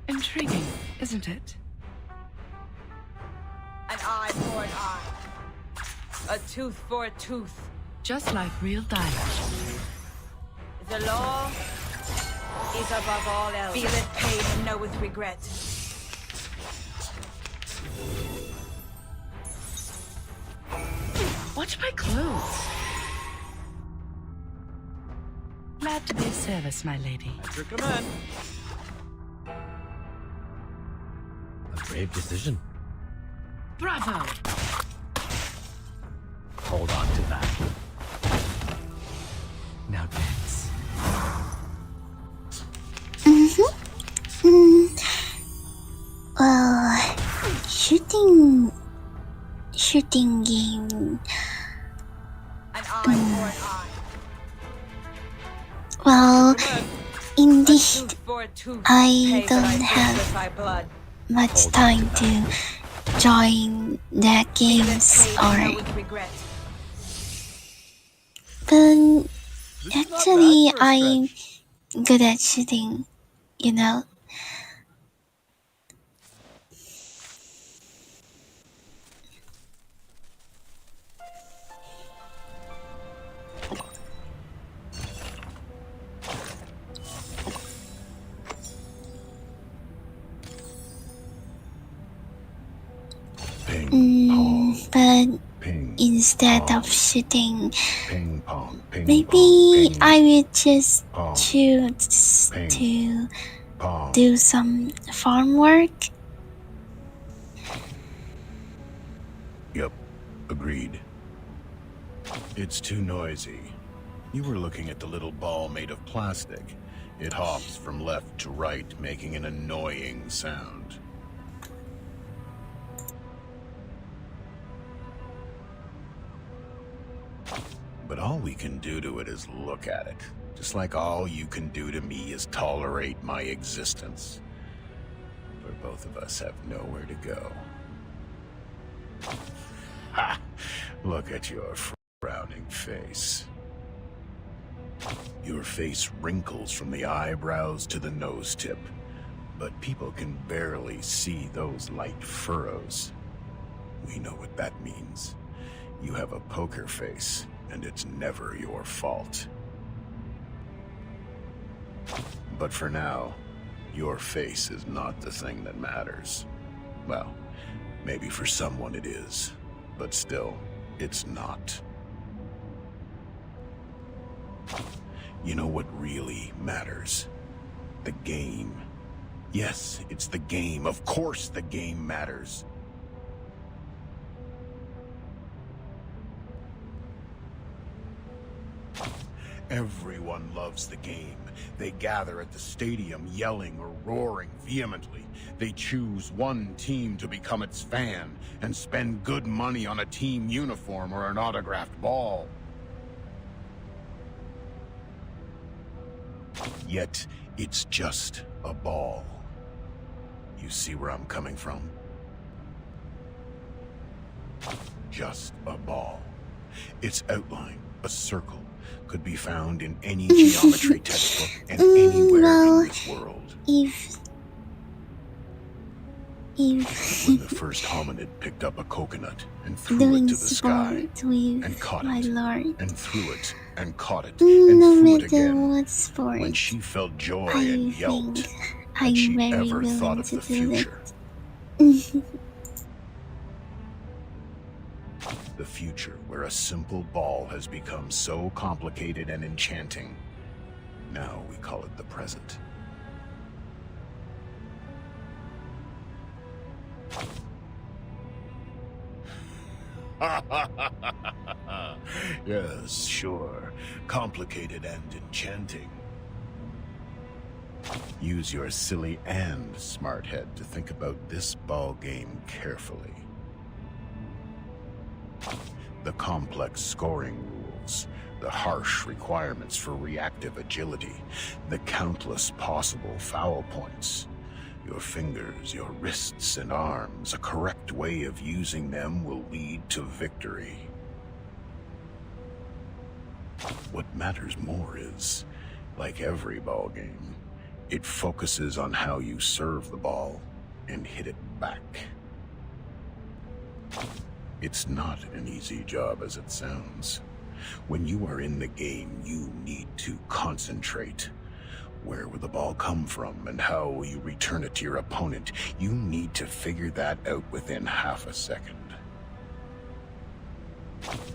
S18: Intriguing, isn't it?
S8: An eye for an eye. A tooth for a tooth.
S18: Just like real dialogue.
S8: The law is above all else. Feel it pain and know with regret.
S18: Watch my clothes. Glad to be of service, my lady.
S17: At your command.
S11: A brave decision.
S18: Bravo!
S11: Hold on to that. Now dance.
S1: Well, shooting game.
S8: An eye for an eye.
S1: Well, indeed,
S8: Tooth for a tooth.
S1: I
S8: Pay
S1: don't
S8: what I did with
S1: have
S8: my blood.
S1: much time to join the games
S8: Pain and know
S1: or.
S8: with regret.
S1: But actually, I'm good at shooting, you know. But instead of shooting, maybe I would just choose to do some farm work.
S21: Yep, agreed. It's too noisy. You were looking at the little ball made of plastic. It hops from left to right, making an annoying sound. But all we can do to it is look at it. Just like all you can do to me is tolerate my existence. For both of us have nowhere to go. Ha! Look at your frowning face. Your face wrinkles from the eyebrows to the nose tip, but people can barely see those light furrows. We know what that means. You have a poker face, and it's never your fault. But for now, your face is not the thing that matters. Well, maybe for someone it is. but still, it's not. You know what really matters? The game. Yes, it's the game. Of course the game matters. Everyone loves the game. They gather at the stadium yelling or roaring vehemently. They choose one team to become its fan and spend good money on a team uniform or an autographed ball. Yet, it's just a ball. You see where I'm coming from? Just a ball. Its outline, a circle, could be found in any geometry textbook and anywhere in this world. When the first hominid picked up a coconut and threw it to the sky, and caught it, and threw it, and caught it, and threw it again, when she felt joy and yelped, had she ever thought of the future? The future where a simple ball has become so complicated and enchanting. Now we call it the present. Yes, sure. Complicated and enchanting. Use your silly and smart head to think about this ball game carefully. The complex scoring rules, the harsh requirements for reactive agility, the countless possible foul points. Your fingers, your wrists and arms, a correct way of using them will lead to victory. What matters more is, like every ball game, it focuses on how you serve the ball and hit it back. It's not an easy job as it sounds. When you are in the game, you need to concentrate. Where will the ball come from and how will you return it to your opponent? You need to figure that out within half a second.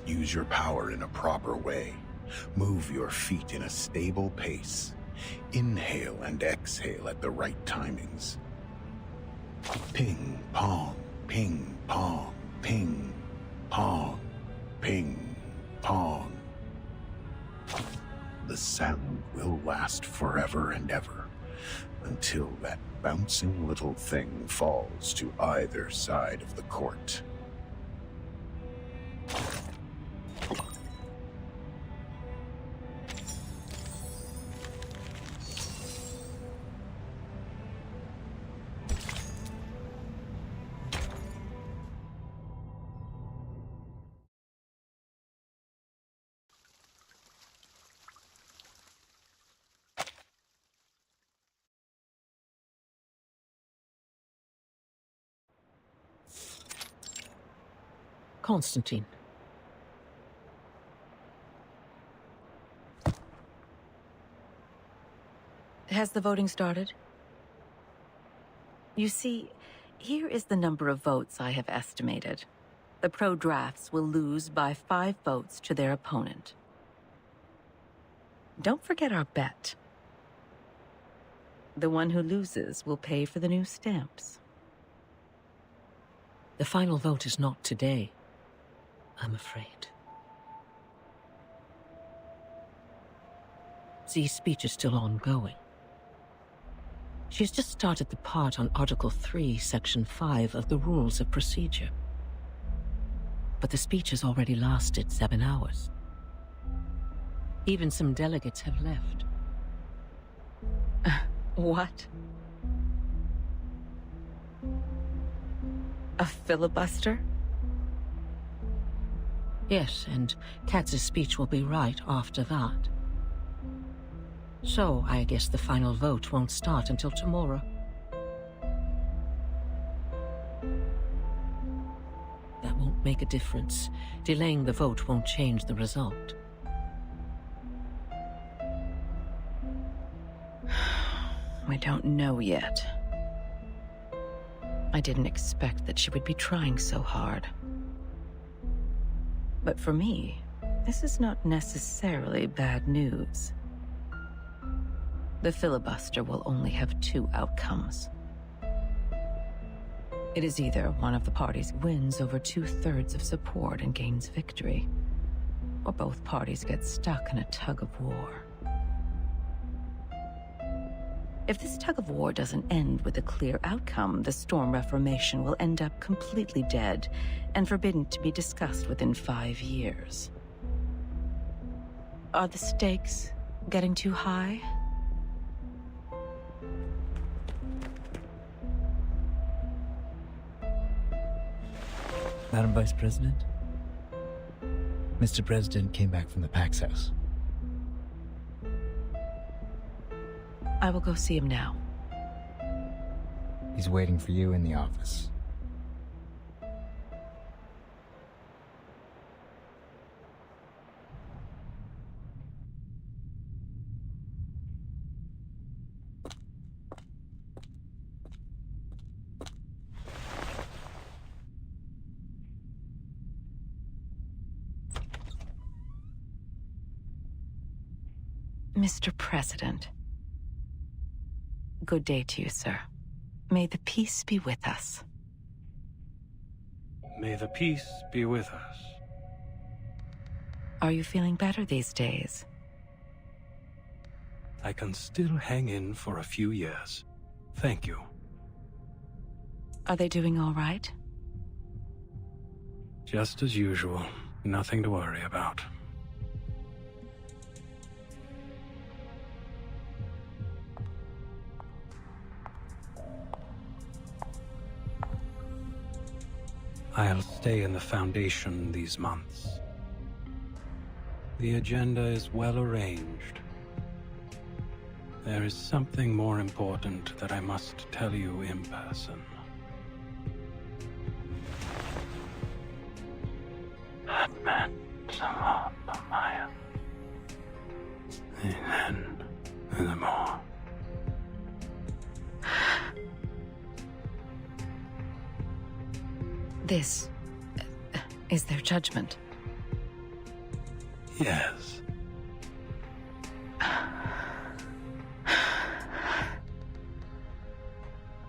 S21: Use your power in a proper way. Move your feet in a stable pace. Inhale and exhale at the right timings. Ping, pong, ping, pong, ping, pong, ping, pong. The sound will last forever and ever, until that bouncing little thing falls to either side of the court.
S18: Constantine.
S10: Has the voting started? You see, here is the number of votes I have estimated. The pro-drafts will lose by 5 votes to their opponent. Don't forget our bet. The one who loses will pay for the new stamps.
S18: The final vote is not today, I'm afraid. Z's speech is still ongoing. She's just started the part on Article 3, Section 5 of the Rules of Procedure. But the speech has already lasted 7 hours. Even some delegates have left.
S10: What? A filibuster?
S18: Yes, and Katz's speech will be right after that. So, I guess the final vote won't start until tomorrow. That won't make a difference. Delaying the vote won't change the result.
S10: We don't know yet. I didn't expect that she would be trying so hard. But for me, this is not necessarily bad news. The filibuster will only have two outcomes. It is either one of the parties wins over 2/3 of support and gains victory, or both parties get stuck in a tug of war. If this tug of war doesn't end with a clear outcome, the Storm Reformation will end up completely dead and forbidden to be discussed within 5 years. Are the stakes getting too high?
S6: Madam Vice President? Mr. President came back from the Pax House.
S10: I will go see him now.
S6: He's waiting for you in the office.
S10: Mr. President. Good day to you, sir. May the peace be with us.
S22: May the peace be with us.
S10: Are you feeling better these days?
S22: I can still hang in for a few years. Thank you.
S10: Are they doing all right?
S22: Just as usual. Nothing to worry about. I'll stay in the Foundation these months. The agenda is well arranged. There is something more important that I must tell you in person.
S10: This is their judgment.
S22: Yes.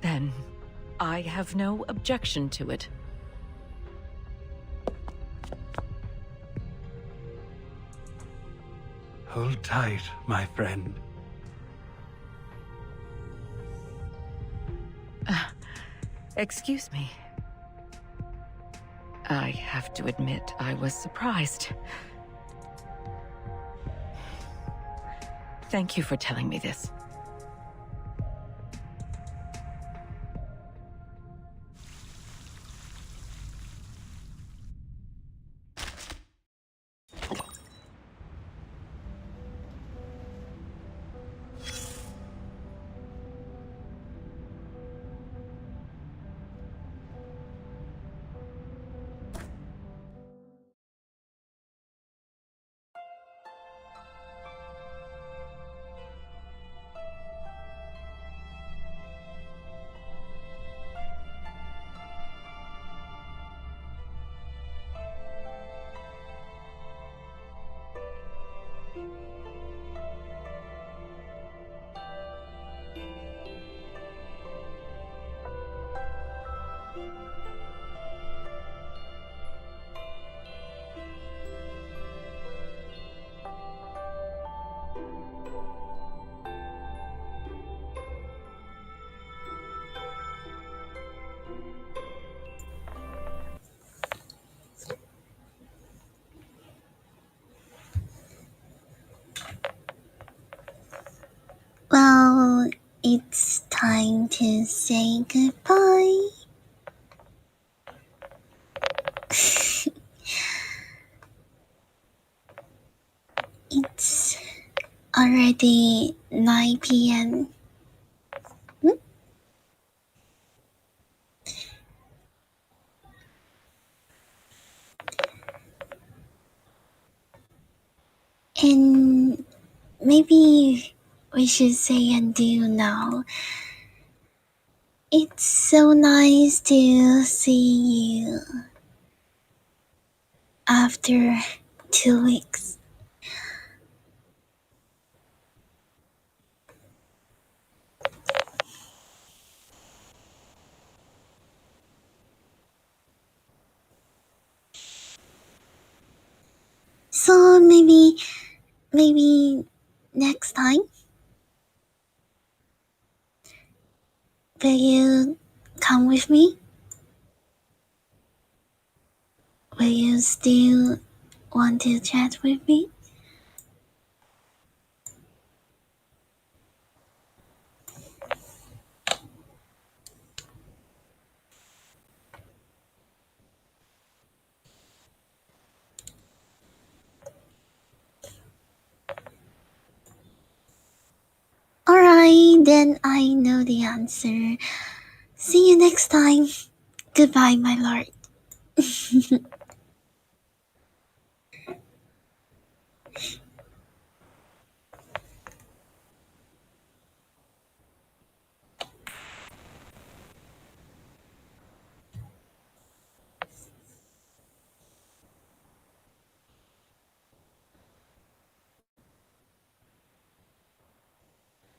S10: Then I have no objection to it.
S22: Hold tight, my friend.
S10: Excuse me. I have to admit, I was surprised. Thank you for telling me this.
S1: Well, it's time to say goodbye. It's already 9 p.m. And maybe we should say adieu now. It's so nice to see you. after 2 weeks. So maybe next time, will you come with me? Will you still want to chat with me? Alright, then I know the answer. See you next time. Goodbye, my lord.